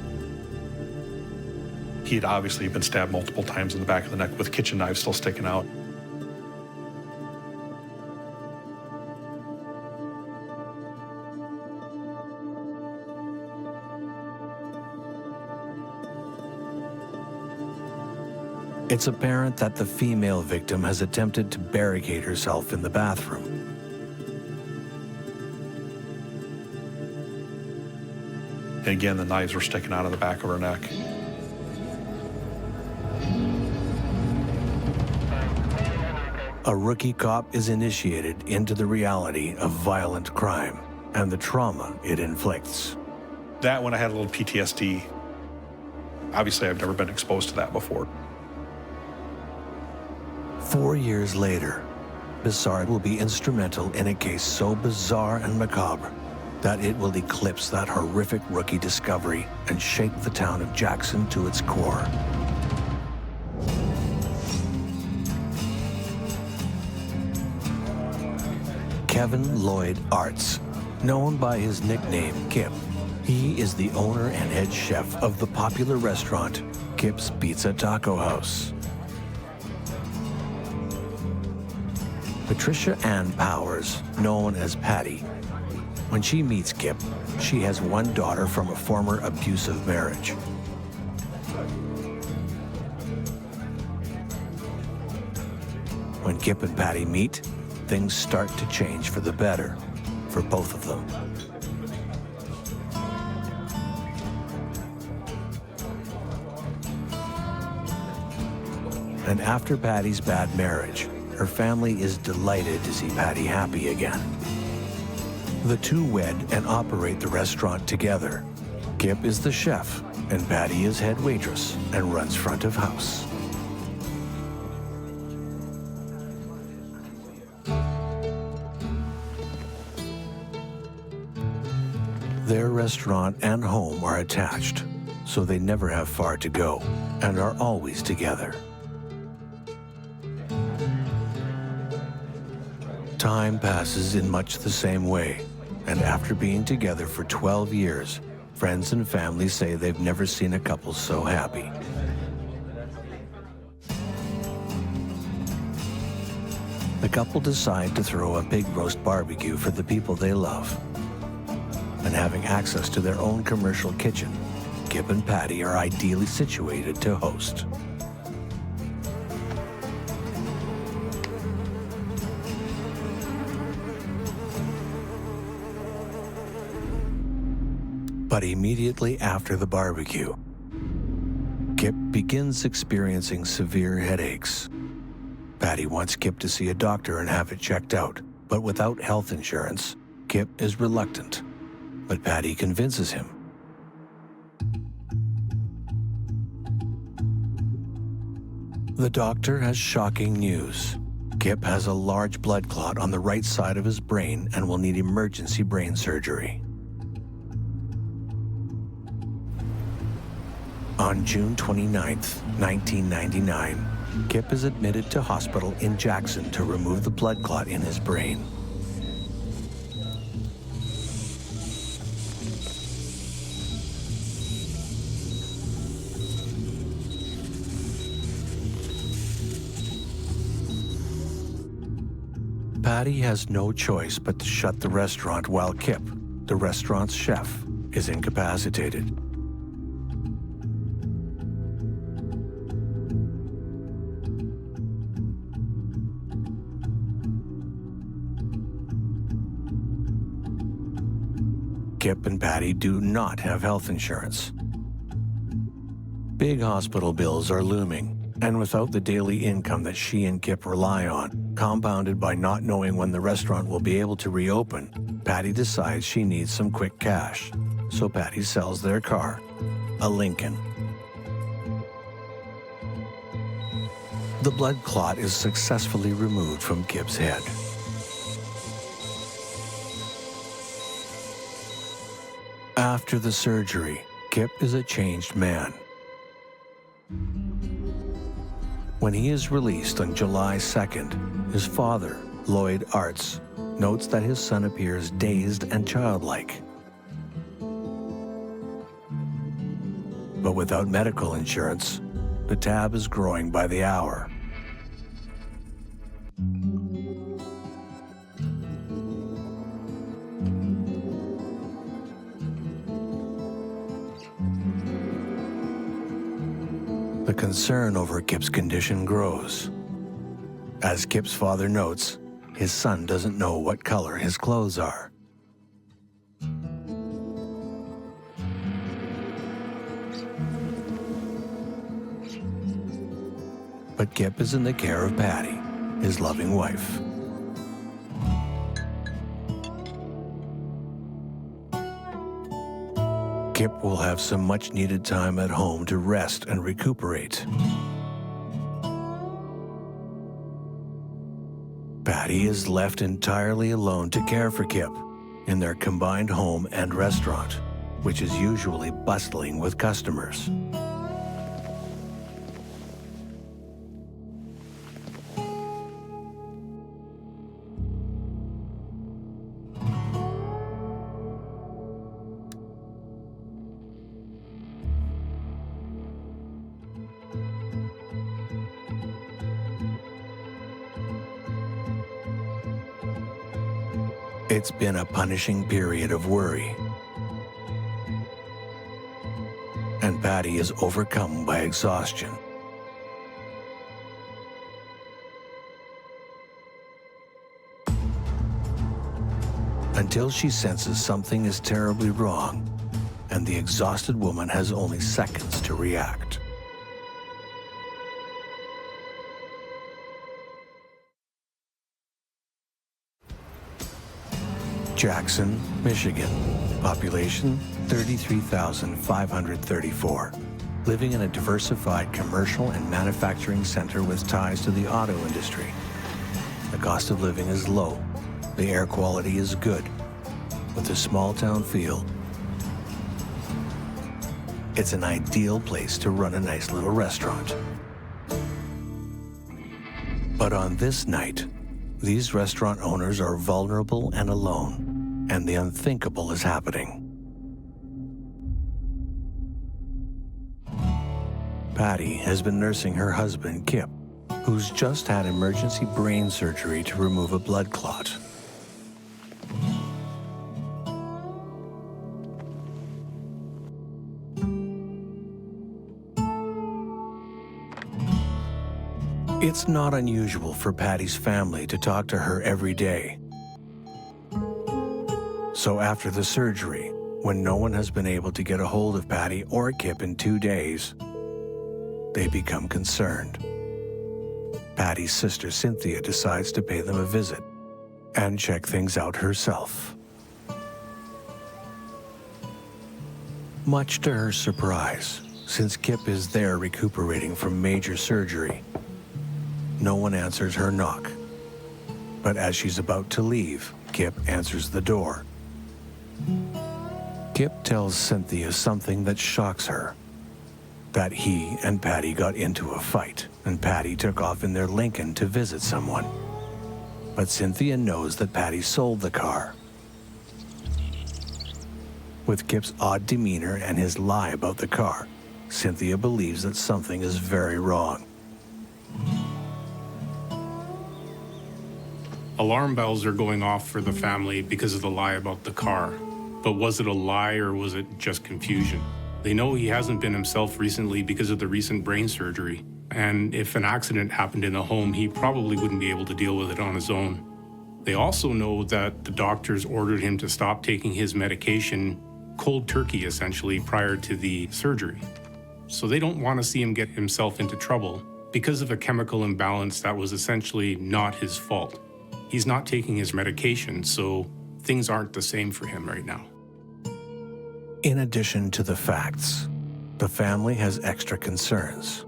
He had obviously been stabbed multiple times in the back of the neck with kitchen knives still sticking out. It's apparent that the female victim has attempted to barricade herself in the bathroom. And again, the knives were sticking out of the back of her neck. A rookie cop is initiated into the reality of violent crime and the trauma it inflicts. That one, I had a little PTSD. Obviously, I've never been exposed to that before. 4 years later, Bizard will be instrumental in a case so bizarre and macabre that it will eclipse that horrific rookie discovery and shake the town of Jackson to its core. Kevin Lloyd Arts, known by his nickname Kip. He is the owner and head chef of the popular restaurant Kip's Pizza Taco House. Patricia Ann Powers, known as Patty. When she meets Kip, she has one daughter from a former abusive marriage. When Kip and Patty meet, things start to change for the better for both of them. And after Patty's bad marriage, her family is delighted to see Patty happy again. The two wed and operate the restaurant together. Kip is the chef, and Patty is head waitress and runs front of house. Their restaurant and home are attached, so they never have far to go and are always together. Time passes in much the same way, and after being together for 12 years, friends and family say they've never seen a couple so happy. The couple decide to throw a big roast barbecue for the people they love. And having access to their own commercial kitchen, Kip and Patty are ideally situated to host. But immediately after the barbecue, Kip begins experiencing severe headaches. Patty wants Kip to see a doctor and have it checked out, but without health insurance, Kip is reluctant. But Patty convinces him. The doctor has shocking news. Kip has a large blood clot on the right side of his brain and will need emergency brain surgery. On June 29, 1999, Kip is admitted to hospital in Jackson to remove the blood clot in his brain. Patty has no choice but to shut the restaurant while Kip, the restaurant's chef, is incapacitated. Kip and Patty do not have health insurance. Big hospital bills are looming, and without the daily income that she and Kip rely on, compounded by not knowing when the restaurant will be able to reopen, Patty decides she needs some quick cash. So Patty sells their car, a Lincoln. The blood clot is successfully removed from Kip's head. After the surgery, Kip is a changed man. When he is released on July 2nd, his father, Lloyd Arts, notes that his son appears dazed and childlike. But without medical insurance, the tab is growing by the hour. The concern over Kip's condition grows. As Kip's father notes, his son doesn't know what color his clothes are. But Kip is in the care of Patty, his loving wife. Kip will have some much-needed time at home to rest and recuperate. Patty is left entirely alone to care for Kip in their combined home and restaurant, which is usually bustling with customers. It's been a punishing period of worry. And Patty is overcome by exhaustion. Until she senses something is terribly wrong, and the exhausted woman has only seconds to react. Jackson, Michigan. Population 33,534. Living in a diversified commercial and manufacturing center with ties to the auto industry. The cost of living is low. The air quality is good. With a small town feel, it's an ideal place to run a nice little restaurant. But on this night, these restaurant owners are vulnerable and alone, and the unthinkable is happening. Patty has been nursing her husband, Kip, who's just had emergency brain surgery to remove a blood clot. It's not unusual for Patty's family to talk to her every day. So after the surgery, when no one has been able to get a hold of Patty or Kip in 2 days, they become concerned. Patty's sister Cynthia decides to pay them a visit and check things out herself. Much to her surprise, since Kip is there recuperating from major surgery, no one answers her knock. But as she's about to leave, Kip answers the door. Kip tells Cynthia something that shocks her. That he and Patty got into a fight, and Patty took off in their Lincoln to visit someone. But Cynthia knows that Patty sold the car. With Kip's odd demeanor and his lie about the car, Cynthia believes that something is very wrong. Alarm bells are going off for the family because of the lie about the car. But was it a lie or was it just confusion? They know he hasn't been himself recently because of the recent brain surgery. And if an accident happened in the home, he probably wouldn't be able to deal with it on his own. They also know that the doctors ordered him to stop taking his medication cold turkey, essentially, prior to the surgery. So they don't want to see him get himself into trouble because of a chemical imbalance that was essentially not his fault. He's not taking his medication, so things aren't the same for him right now. In addition to the facts, the family has extra concerns.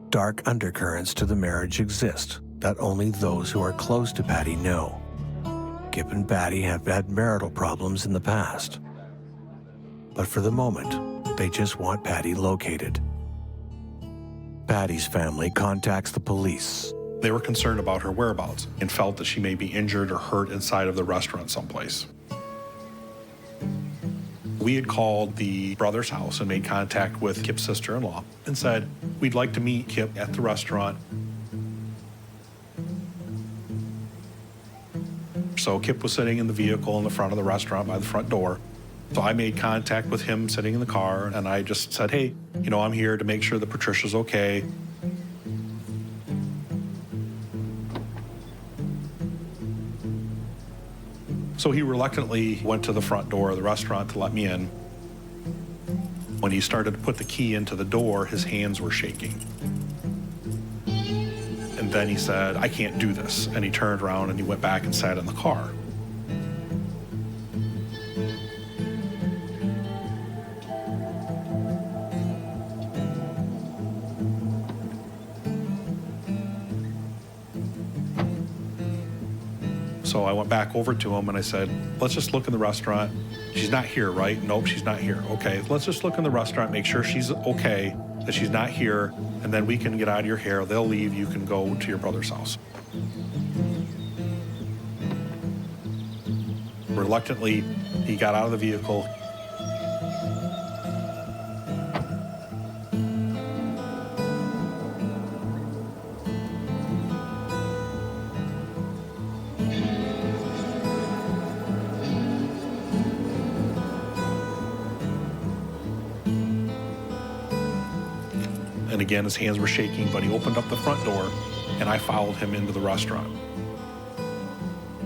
Dark undercurrents to the marriage exist that only those who are close to Patty know. Kip and Patty have had marital problems in the past. But for the moment, they just want Patty located. Patty's family contacts the police. They were concerned about her whereabouts and felt that she may be injured or hurt inside of the restaurant someplace. We had called the brother's house and made contact with Kip's sister-in-law and said, we'd like to meet Kip at the restaurant. So Kip was sitting in the vehicle in the front of the restaurant by the front door. So I made contact with him sitting in the car, and I just said, hey, I'm here to make sure that Patricia's okay. So he reluctantly went to the front door of the restaurant to let me in. When he started to put the key into the door, his hands were shaking. And then he said, I can't do this. And he turned around and he went back and sat in the car. So I went back over to him and I said, let's just look in the restaurant. She's not here, right? Nope, she's not here. Okay, let's just look in the restaurant, make sure she's okay, that she's not here, and then we can get out of your hair. They'll leave, you can go to your brother's house. Reluctantly, he got out of the vehicle. And again, his hands were shaking, but he opened up the front door, and I followed him into the restaurant.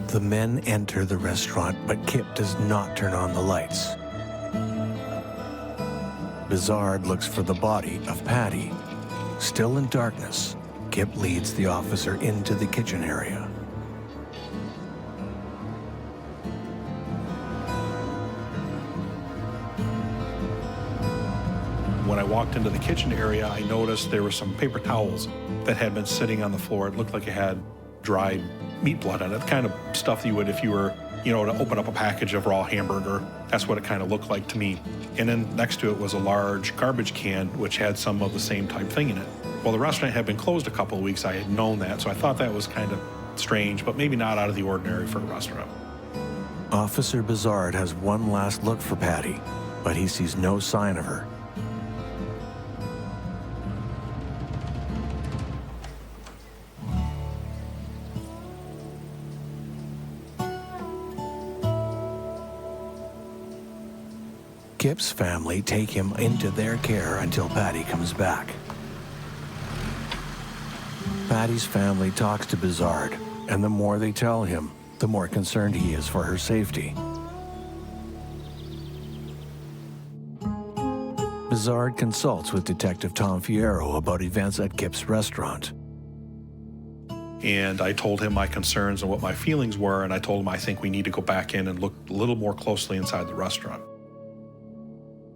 The men enter the restaurant, but Kip does not turn on the lights. Bizard looks for the body of Patty. Still in darkness, Kip leads the officer into the kitchen area. When I walked into the kitchen area, I noticed there were some paper towels that had been sitting on the floor. It looked like it had dried meat blood on it, the kind of stuff that you would if you were, to open up a package of raw hamburger. That's what it kind of looked like to me. And then next to it was a large garbage can, which had some of the same type thing in it. Well, the restaurant had been closed a couple of weeks. I had known that, so I thought that was kind of strange, but maybe not out of the ordinary for a restaurant. Officer Bizard has one last look for Patty, but he sees no sign of her. Kip's family take him into their care until Patty comes back. Patty's family talks to Bizard, and the more they tell him, the more concerned he is for her safety. Bizard consults with Detective Tom Fierro about events at Kip's restaurant. And I told him my concerns and what my feelings were, and I told him I think we need to go back in and look a little more closely inside the restaurant.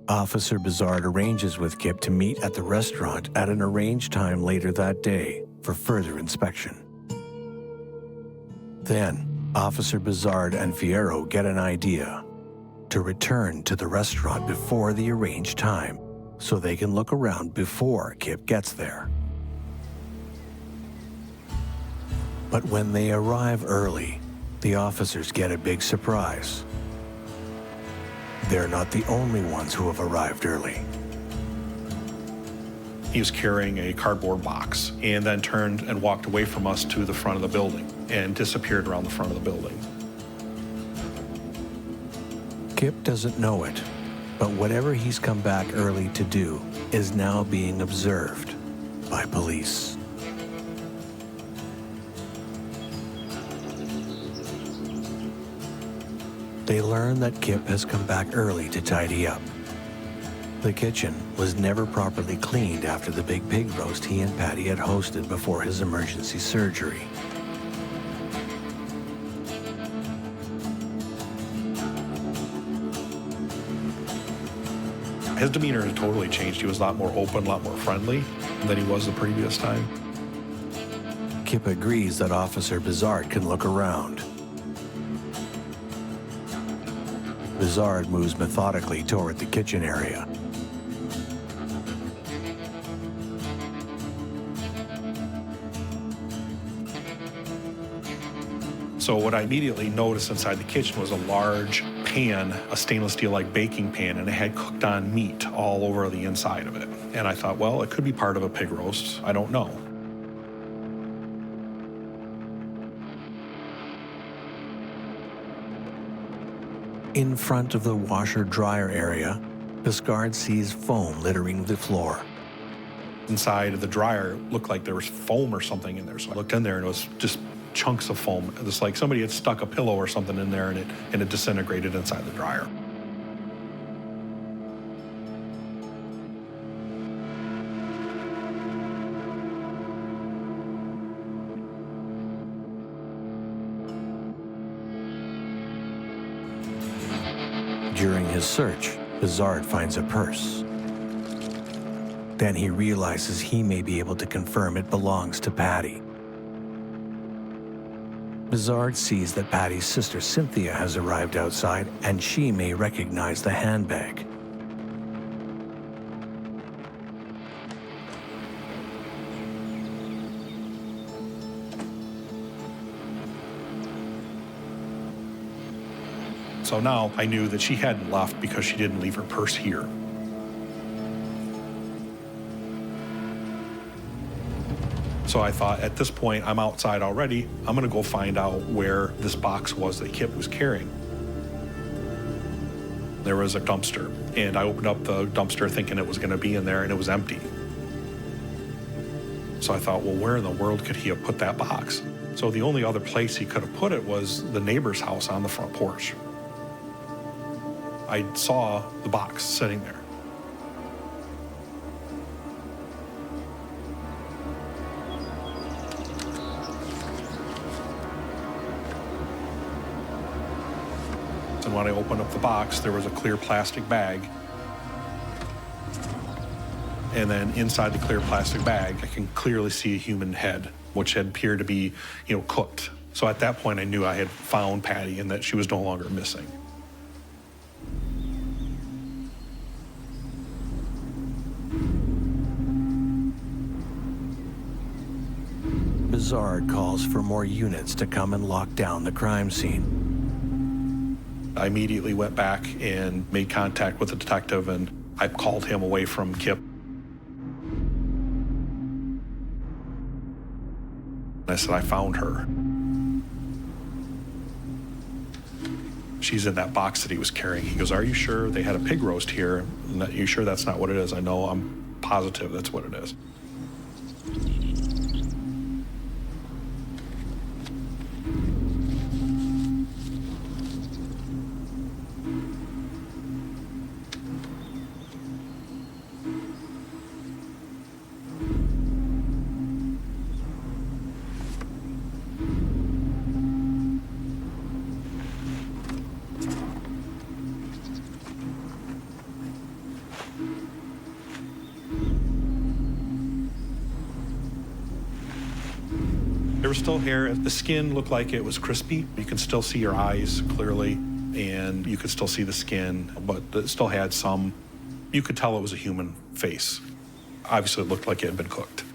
Officer Bizard arranges with Kip to meet at the restaurant at an arranged time later that day for further inspection. Then, Officer Bizard and Fierro get an idea: to return to the restaurant before the arranged time so they can look around before Kip gets there. But when they arrive early, the officers get a big surprise. They're not the only ones who have arrived early. He was carrying a cardboard box and then turned and walked away from us to the front of the building and disappeared around the front of the building. Kip doesn't know it, but whatever he's come back early to do is now being observed by police. They learn that Kip has come back early to tidy up. The kitchen was never properly cleaned after the big pig roast he and Patty had hosted before his emergency surgery. His demeanor had totally changed. He was a lot more open, a lot more friendly than he was the previous time. Kip agrees that Officer Bizard can look around. Bizard moves methodically toward the kitchen area. So what I immediately noticed inside the kitchen was a large pan, a stainless steel-like baking pan, and it had cooked on meat all over the inside of it. And I thought, well, it could be part of a pig roast. I don't know. In front of the washer-dryer area, Bizard sees foam littering the floor. Inside of the dryer, it looked like there was foam or something in there. So I looked in there, and it was just chunks of foam. It was like somebody had stuck a pillow or something in there, and it disintegrated inside the dryer. During his search, Bizard finds a purse. Then he realizes he may be able to confirm it belongs to Patty. Bizard sees that Patty's sister Cynthia has arrived outside, and she may recognize the handbag. So now I knew that she hadn't left because she didn't leave her purse here. So I thought, at this point, I'm outside already. I'm going to go find out where this box was that Kip was carrying. There was a dumpster, and I opened up the dumpster thinking it was going to be in there, and it was empty. So I thought, well, where in the world could he have put that box? So the only other place he could have put it was the neighbor's house on the front porch. I saw the box sitting there. And when I opened up the box, there was a clear plastic bag. And then inside the clear plastic bag, I can clearly see a human head, which had appeared to be, cooked. So at that point, I knew I had found Patty and that she was no longer missing. Bizarre calls for more units to come and lock down the crime scene. I immediately went back and made contact with the detective, and I called him away from Kip. I said, I found her. She's in that box that he was carrying. He goes, are you sure they had a pig roast here? Are you sure that's not what it is? I know, I'm positive that's what it is. There was still hair. The skin looked like it was crispy. You can still see your eyes clearly, and you could still see the skin, but it still had some, you could tell it was a human face. Obviously, it looked like it had been cooked.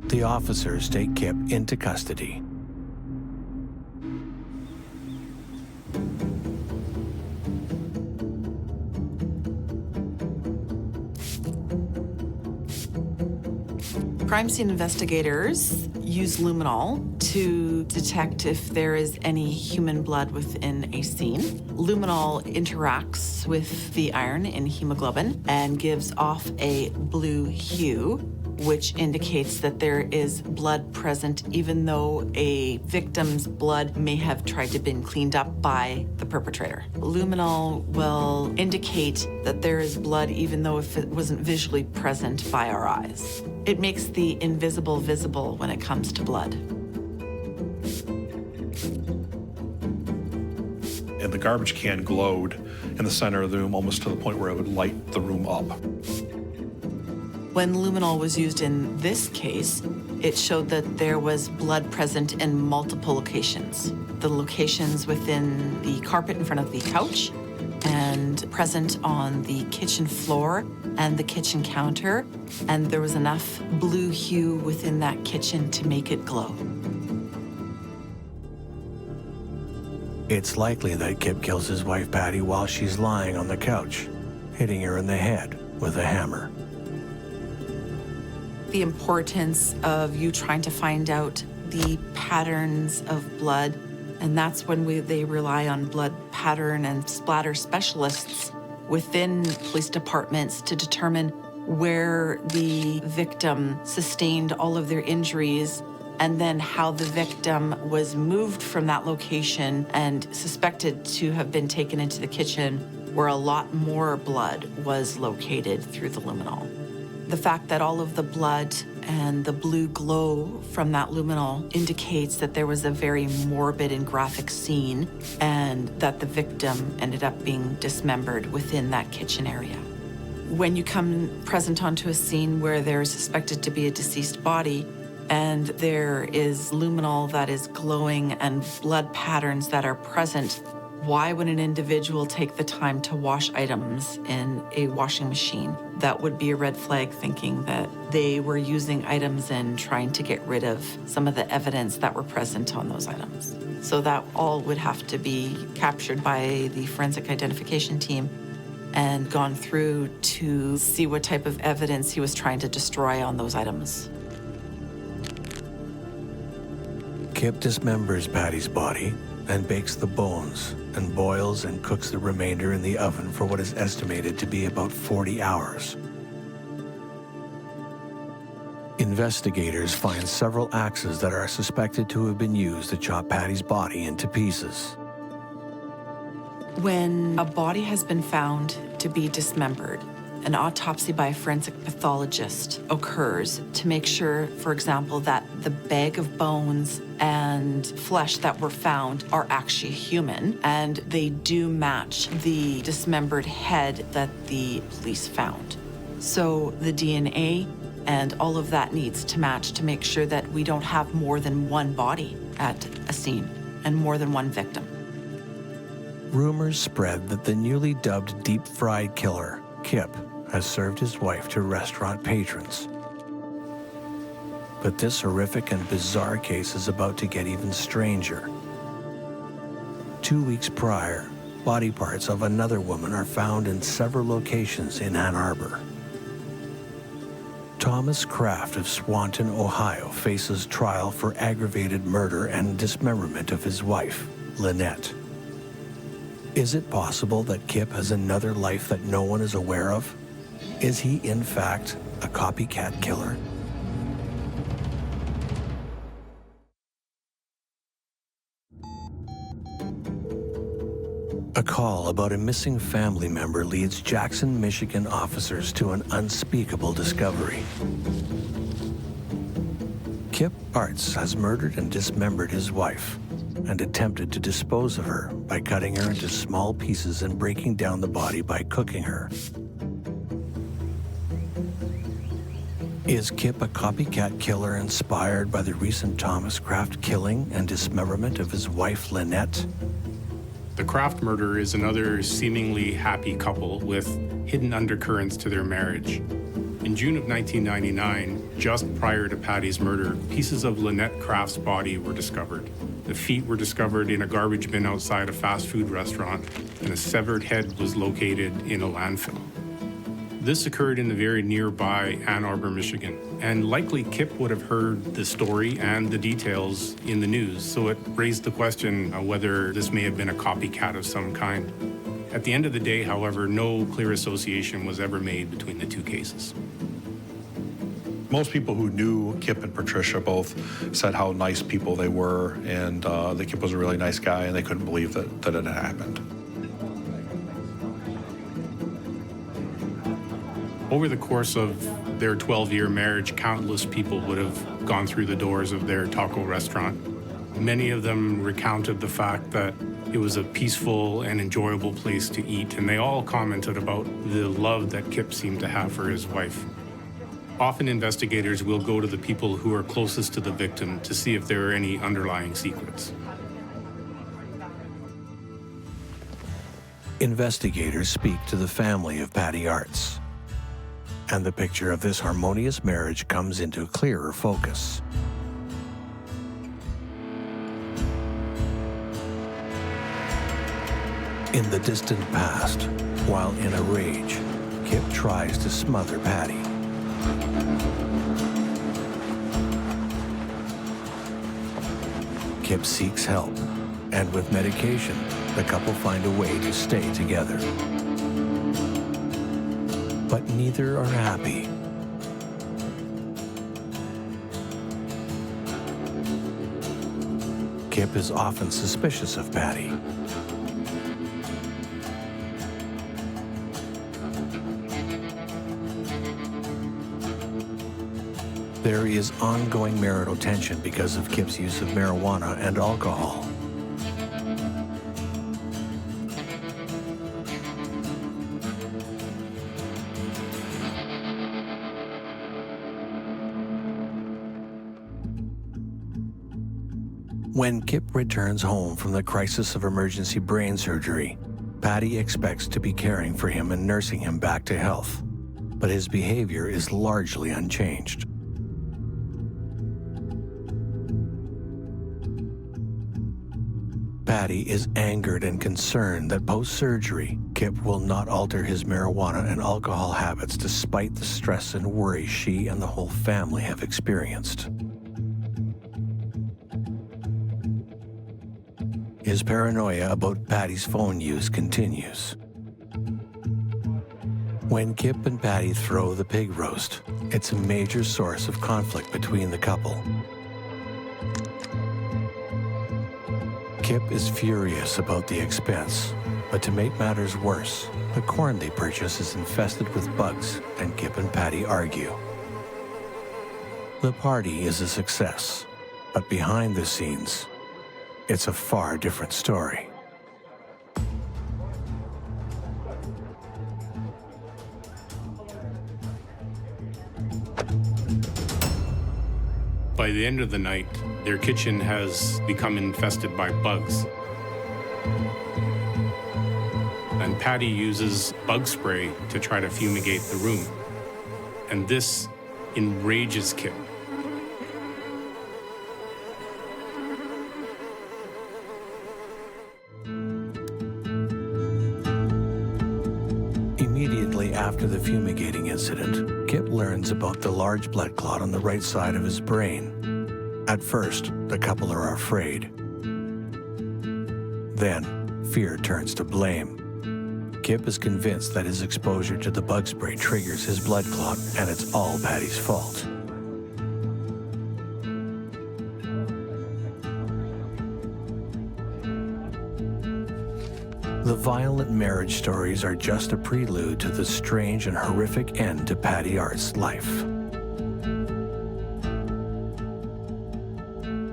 The officers take Kip into custody. Crime scene investigators use luminol to detect if there is any human blood within a scene. Luminol interacts with the iron in hemoglobin and gives off a blue hue, which indicates that there is blood present even though a victim's blood may have tried to been cleaned up by the perpetrator. Luminol will indicate that there is blood even though if it wasn't visually present by our eyes. It makes the invisible visible when it comes to blood. And the garbage can glowed in the center of the room almost to the point where it would light the room up. When luminol was used in this case, it showed that there was blood present in multiple locations. The locations within the carpet in front of the couch and present on the kitchen floor and the kitchen counter, and there was enough blue hue within that kitchen to make it glow. It's likely that Kip kills his wife Patty while she's lying on the couch, hitting her in the head with a hammer. The importance of you trying to find out the patterns of blood, and that's when they rely on blood pattern and splatter specialists within police departments to determine where the victim sustained all of their injuries and then how the victim was moved from that location and suspected to have been taken into the kitchen where a lot more blood was located through the luminol. The fact that all of the blood and the blue glow from that luminol indicates that there was a very morbid and graphic scene and that the victim ended up being dismembered within that kitchen area. When you come present onto a scene where there is suspected to be a deceased body and there is luminol that is glowing and blood patterns that are present, why would an individual take the time to wash items in a washing machine? That would be a red flag, thinking that they were using items and trying to get rid of some of the evidence that were present on those items. So that all would have to be captured by the forensic identification team and gone through to see what type of evidence he was trying to destroy on those items. Kip dismembers Patty's body and bakes the bones and boils and cooks the remainder in the oven for what is estimated to be about 40 hours. Investigators find several axes that are suspected to have been used to chop Patty's body into pieces. When a body has been found to be dismembered, an autopsy by a forensic pathologist occurs to make sure, for example, that the bag of bones and flesh that were found are actually human, and they do match the dismembered head that the police found. So the DNA and all of that needs to match to make sure that we don't have more than one body at a scene and more than one victim. Rumors spread that the newly dubbed deep-fried killer, Kip, has served his wife to restaurant patrons. But this horrific and bizarre case is about to get even stranger. 2 weeks prior, body parts of another woman are found in several locations in Ann Arbor. Thomas Kraft of Swanton, Ohio, faces trial for aggravated murder and dismemberment of his wife, Lynette. Is it possible that Kip has another life that no one is aware of? Is he, in fact, a copycat killer? A call about a missing family member leads Jackson, Michigan officers to an unspeakable discovery. Kip Artz has murdered and dismembered his wife and attempted to dispose of her by cutting her into small pieces and breaking down the body by cooking her. Is Kip a copycat killer inspired by the recent Thomas Kraft killing and dismemberment of his wife, Lynette? The Kraft murder is another seemingly happy couple with hidden undercurrents to their marriage. In June of 1999, just prior to Patty's murder, pieces of Lynette Kraft's body were discovered. The feet were discovered in a garbage bin outside a fast food restaurant, and a severed head was located in a landfill. This occurred in the very nearby Ann Arbor, Michigan, and likely Kip would have heard the story and the details in the news, so it raised the question of whether this may have been a copycat of some kind. At the end of the day, however, no clear association was ever made between the two cases. Most people who knew Kip and Patricia both said how nice people they were, and that Kip was a really nice guy, and they couldn't believe that it had happened. Over the course of their 12-year marriage, countless people would have gone through the doors of their taco restaurant. Many of them recounted the fact that it was a peaceful and enjoyable place to eat, and they all commented about the love that Kip seemed to have for his wife. Often investigators will go to the people who are closest to the victim to see if there are any underlying secrets. Investigators speak to the family of Patty Artz, and the picture of this harmonious marriage comes into clearer focus. In the distant past, while in a rage, Kip tries to smother Patty. Kip seeks help, and with medication, the couple find a way to stay together. But neither are happy. Kip is often suspicious of Patty. There is ongoing marital tension because of Kip's use of marijuana and alcohol. When Kip returns home from the crisis of emergency brain surgery, Patty expects to be caring for him and nursing him back to health, but his behavior is largely unchanged. Patty is angered and concerned that post-surgery, Kip will not alter his marijuana and alcohol habits despite the stress and worry she and the whole family have experienced. His paranoia about Patty's phone use continues. When Kip and Patty throw the pig roast, it's a major source of conflict between the couple. Kip is furious about the expense, but to make matters worse, the corn they purchase is infested with bugs, and Kip and Patty argue. The party is a success, but behind the scenes, it's a far different story. By the end of the night, their kitchen has become infested by bugs. And Patty uses bug spray to try to fumigate the room. And this enrages Kip. Immediately after the fumigating incident, Kip learns about the large blood clot on the right side of his brain. At first, the couple are afraid. Then, fear turns to blame. Kip is convinced that his exposure to the bug spray triggers his blood clot, and it's all Patty's fault. The violent marriage stories are just a prelude to the strange and horrific end to Patty Art's life.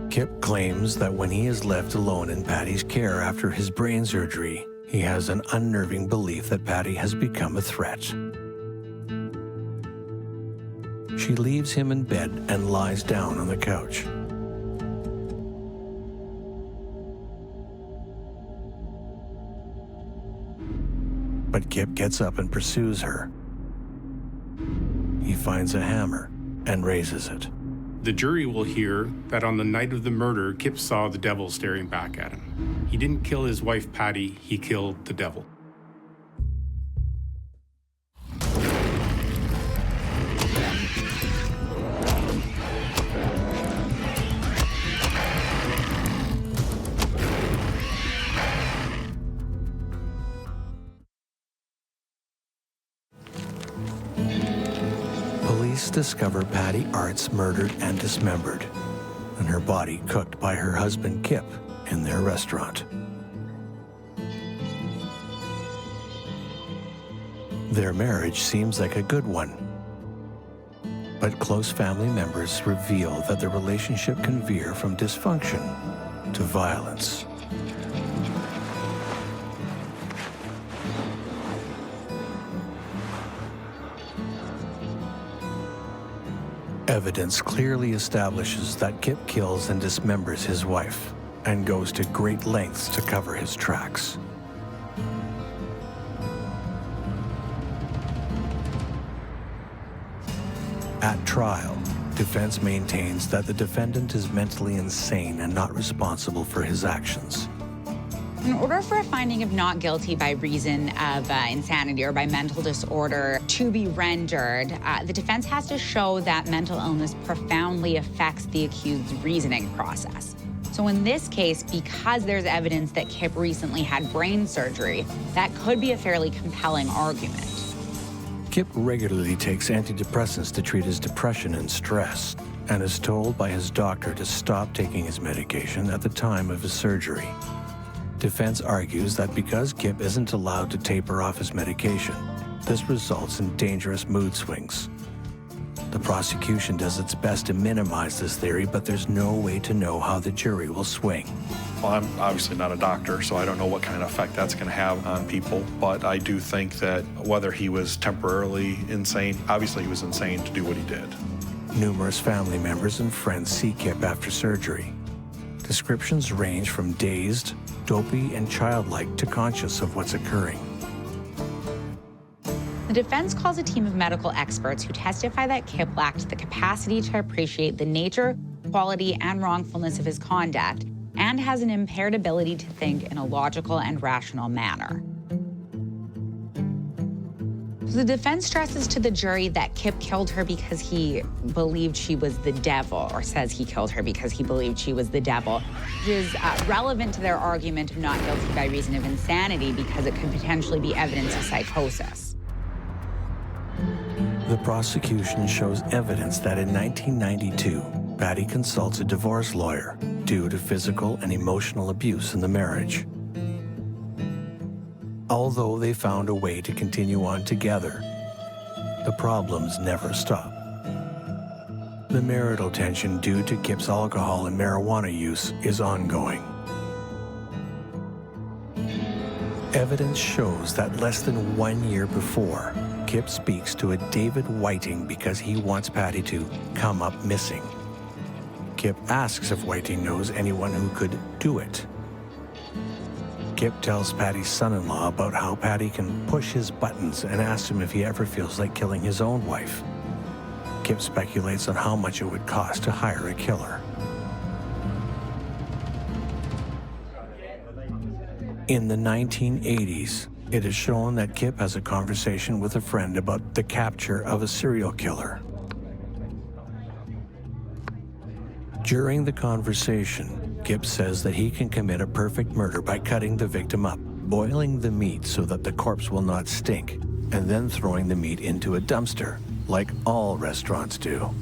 Kip claims that when he is left alone in Patty's care after his brain surgery, he has an unnerving belief that Patty has become a threat. She leaves him in bed and lies down on the couch. But Kip gets up and pursues her. He finds a hammer and raises it. The jury will hear that on the night of the murder, Kip saw the devil staring back at him. He didn't kill his wife, Patty, he killed the devil. Police discover Patty Art's murdered and dismembered, and her body cooked by her husband Kip in their restaurant. Their marriage seems like a good one, but close family members reveal that the relationship can veer from dysfunction to violence. Evidence clearly establishes that Kip kills and dismembers his wife and goes to great lengths to cover his tracks. At trial, defense maintains that the defendant is mentally insane and not responsible for his actions. In order for a finding of not guilty by reason of insanity or by mental disorder to be rendered, the defense has to show that mental illness profoundly affects the accused's reasoning process. So in this case, because there's evidence that Kip recently had brain surgery, that could be a fairly compelling argument. Kip regularly takes antidepressants to treat his depression and stress, and is told by his doctor to stop taking his medication at the time of his surgery. Defense argues that because Kip isn't allowed to taper off his medication, this results in dangerous mood swings. The prosecution does its best to minimize this theory, but there's no way to know how the jury will swing. Well, I'm obviously not a doctor, so I don't know what kind of effect that's going to have on people, but I do think that whether he was temporarily insane, obviously he was insane to do what he did. Numerous family members and friends see Kip after surgery. Descriptions range from dazed, dopey, and childlike to conscious of what's occurring. The defense calls a team of medical experts who testify that Kip lacked the capacity to appreciate the nature, quality, and wrongfulness of his conduct, and has an impaired ability to think in a logical and rational manner. The defense stresses to the jury that Kip killed her because he believed she was the devil, or says he killed her because he believed she was the devil, which is relevant to their argument of not guilty by reason of insanity because it could potentially be evidence of psychosis. The prosecution shows evidence that in 1992, Patty consults a divorce lawyer due to physical and emotional abuse in the marriage. Although they found a way to continue on together, the problems never stop. The marital tension due to Kip's alcohol and marijuana use is ongoing. Evidence shows that less than 1 year before, Kip speaks to a David Whiting because he wants Patty to come up missing. Kip asks if Whiting knows anyone who could do it. Kip tells Patty's son-in-law about how Patty can push his buttons and asks him if he ever feels like killing his own wife. Kip speculates on how much it would cost to hire a killer. In the 1980s, it is shown that Kip has a conversation with a friend about the capture of a serial killer. During the conversation, Kip says that he can commit a perfect murder by cutting the victim up, boiling the meat so that the corpse will not stink, and then throwing the meat into a dumpster, like all restaurants do.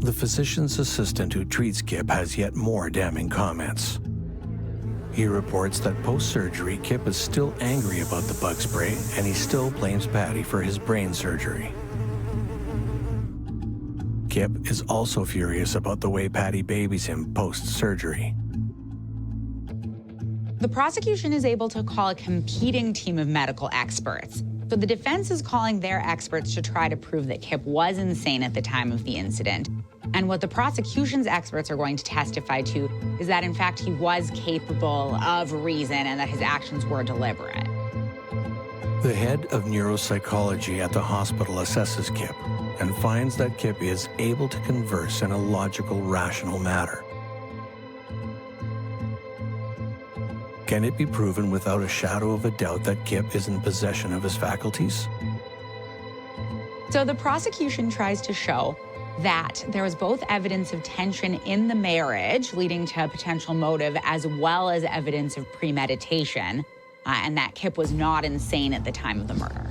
The physician's assistant who treats Kip has yet more damning comments. He reports that post-surgery, Kip is still angry about the bug spray, and he still blames Patty for his brain surgery. Kip is also furious about the way Patty babies him post-surgery. The prosecution is able to call a competing team of medical experts. So the defense is calling their experts to try to prove that Kip was insane at the time of the incident. And what the prosecution's experts are going to testify to is that, in fact, he was capable of reason and that his actions were deliberate. The head of neuropsychology at the hospital assesses Kip and finds that Kip is able to converse in a logical, rational manner. Can it be proven without a shadow of a doubt that Kip is in possession of his faculties? So the prosecution tries to show that there was both evidence of tension in the marriage, leading to a potential motive, as well as evidence of premeditation, and that Kip was not insane at the time of the murder.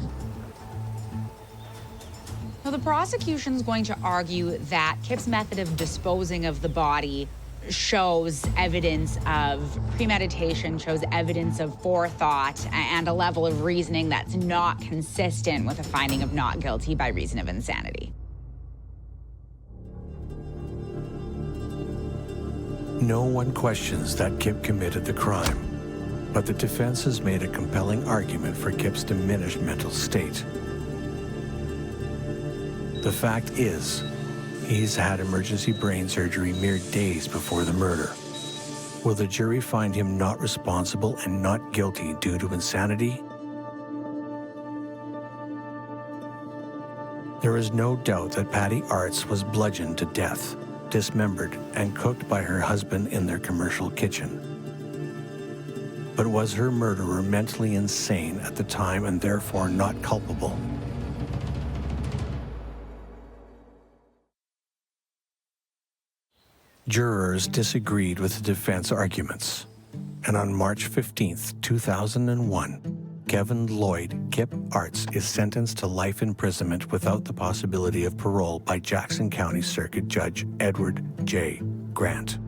Now, the prosecution's going to argue that Kip's method of disposing of the body shows evidence of premeditation, shows evidence of forethought, and a level of reasoning that's not consistent with a finding of not guilty by reason of insanity. No one questions that Kip committed the crime, but the defense has made a compelling argument for Kip's diminished mental state. The fact is, he's had emergency brain surgery mere days before the murder. Will the jury find him not responsible and not guilty due to insanity? There is no doubt that Patty Arts was bludgeoned to death, dismembered, and cooked by her husband in their commercial kitchen. But was her murderer mentally insane at the time and therefore not culpable? Jurors disagreed with the defense arguments, and on March 15, 2001, Kevin Lloyd Kip Arts is sentenced to life imprisonment without the possibility of parole by Jackson County Circuit Judge Edward J. Grant.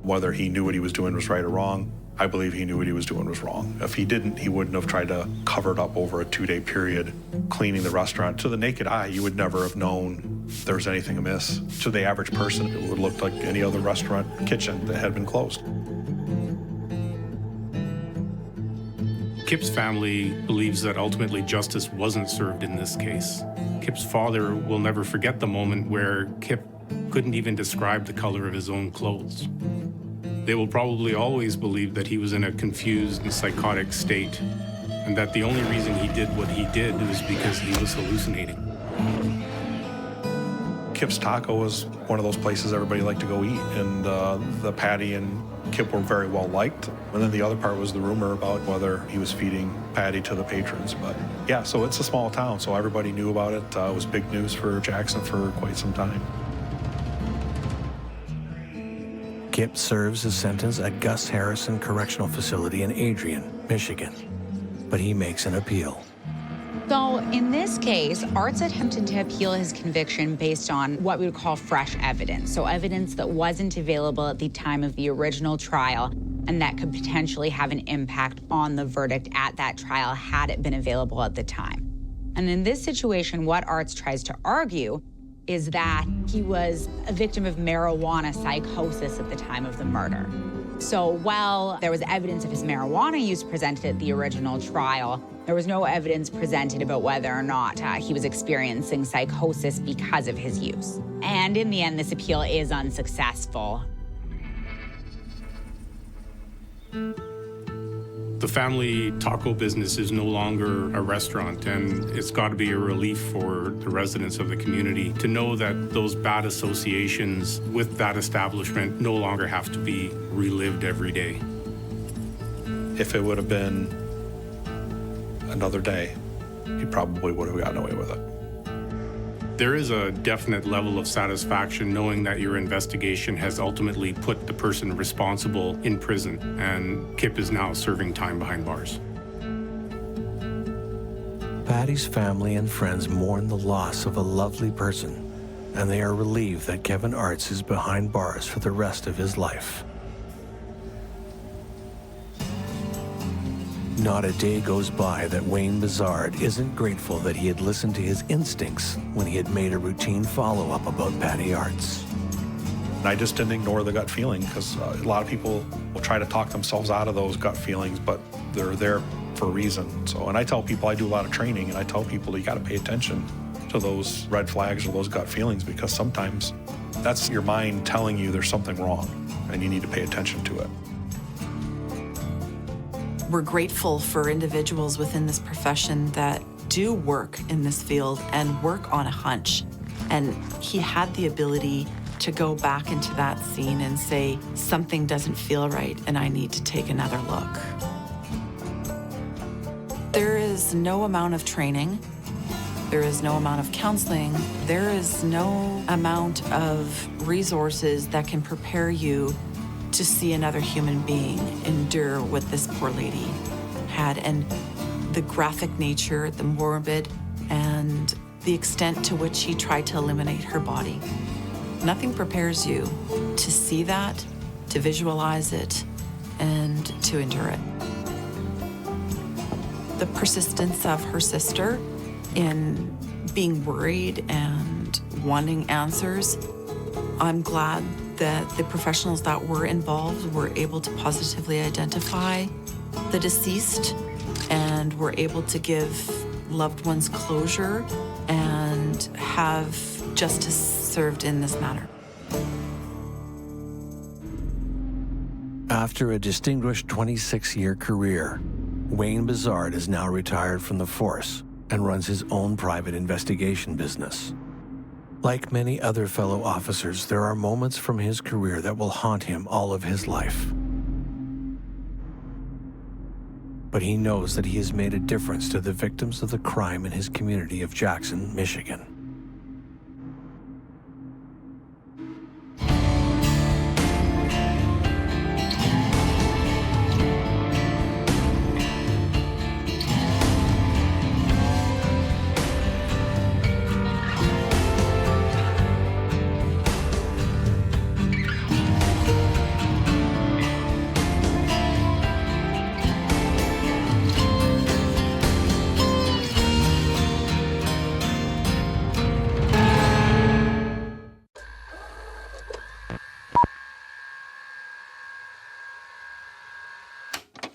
Whether he knew what he was doing was right or wrong, I believe he knew what he was doing was wrong. If he didn't, he wouldn't have tried to cover it up over a 2-day period, cleaning the restaurant. To the naked eye, you would never have known there was anything amiss. To the average person, it would look like any other restaurant kitchen that had been closed. Kip's family believes that ultimately justice wasn't served in this case. Kip's father will never forget the moment where Kip couldn't even describe the color of his own clothes. They will probably always believe that he was in a confused and psychotic state, and that the only reason he did what he did was because he was hallucinating. Kip's Taco was one of those places everybody liked to go eat, and the Patty and Kip were very well liked. And then the other part was the rumor about whether he was feeding Patty to the patrons. But yeah, so it's a small town, so everybody knew about it. It was big news for Jackson for quite some time. Kip serves his sentence at Gus Harrison Correctional Facility in Adrian, Michigan, but he makes an appeal. So in this case, Art's attempted to appeal his conviction based on what we would call fresh evidence. So evidence that wasn't available at the time of the original trial and that could potentially have an impact on the verdict at that trial had it been available at the time. And in this situation, what Arts tries to argue is that he was a victim of marijuana psychosis at the time of the murder. So while there was evidence of his marijuana use presented at the original trial, there was no evidence presented about whether or not he was experiencing psychosis because of his use. And in the end, this appeal is unsuccessful. The family taco business is no longer a restaurant, and it's got to be a relief for the residents of the community to know that those bad associations with that establishment no longer have to be relived every day. If it would have been another day, he probably would have gotten away with it. There is a definite level of satisfaction knowing that your investigation has ultimately put the person responsible in prison, and Kip is now serving time behind bars. Patty's family and friends mourn the loss of a lovely person, and they are relieved that Kevin Arts is behind bars for the rest of his life. Not a day goes by that Wayne Bizard isn't grateful that he had listened to his instincts when he had made a routine follow-up about Patty Arts. And I just didn't ignore the gut feeling, because a lot of people will try to talk themselves out of those gut feelings, but they're there for a reason. So, and I tell people, I do a lot of training, and I tell people you got to pay attention to those red flags or those gut feelings, because sometimes that's your mind telling you there's something wrong, and you need to pay attention to it. We're grateful for individuals within this profession that do work in this field and work on a hunch. And he had the ability to go back into that scene and say, something doesn't feel right and I need to take another look. There is no amount of training, there is no amount of counseling, there is no amount of resources that can prepare you to see another human being endure what this poor lady had, and the graphic nature, the morbid, and the extent to which he tried to eliminate her body. Nothing prepares you to see that, to visualize it, and to endure it. The persistence of her sister in being worried and wanting answers, I'm glad that the professionals that were involved were able to positively identify the deceased and were able to give loved ones closure and have justice served in this matter. After a distinguished 26-year career, Wayne Bizard is now retired from the force and runs his own private investigation business. Like many other fellow officers, there are moments from his career that will haunt him all of his life. But he knows that he has made a difference to the victims of the crime in his community of Jackson, Michigan.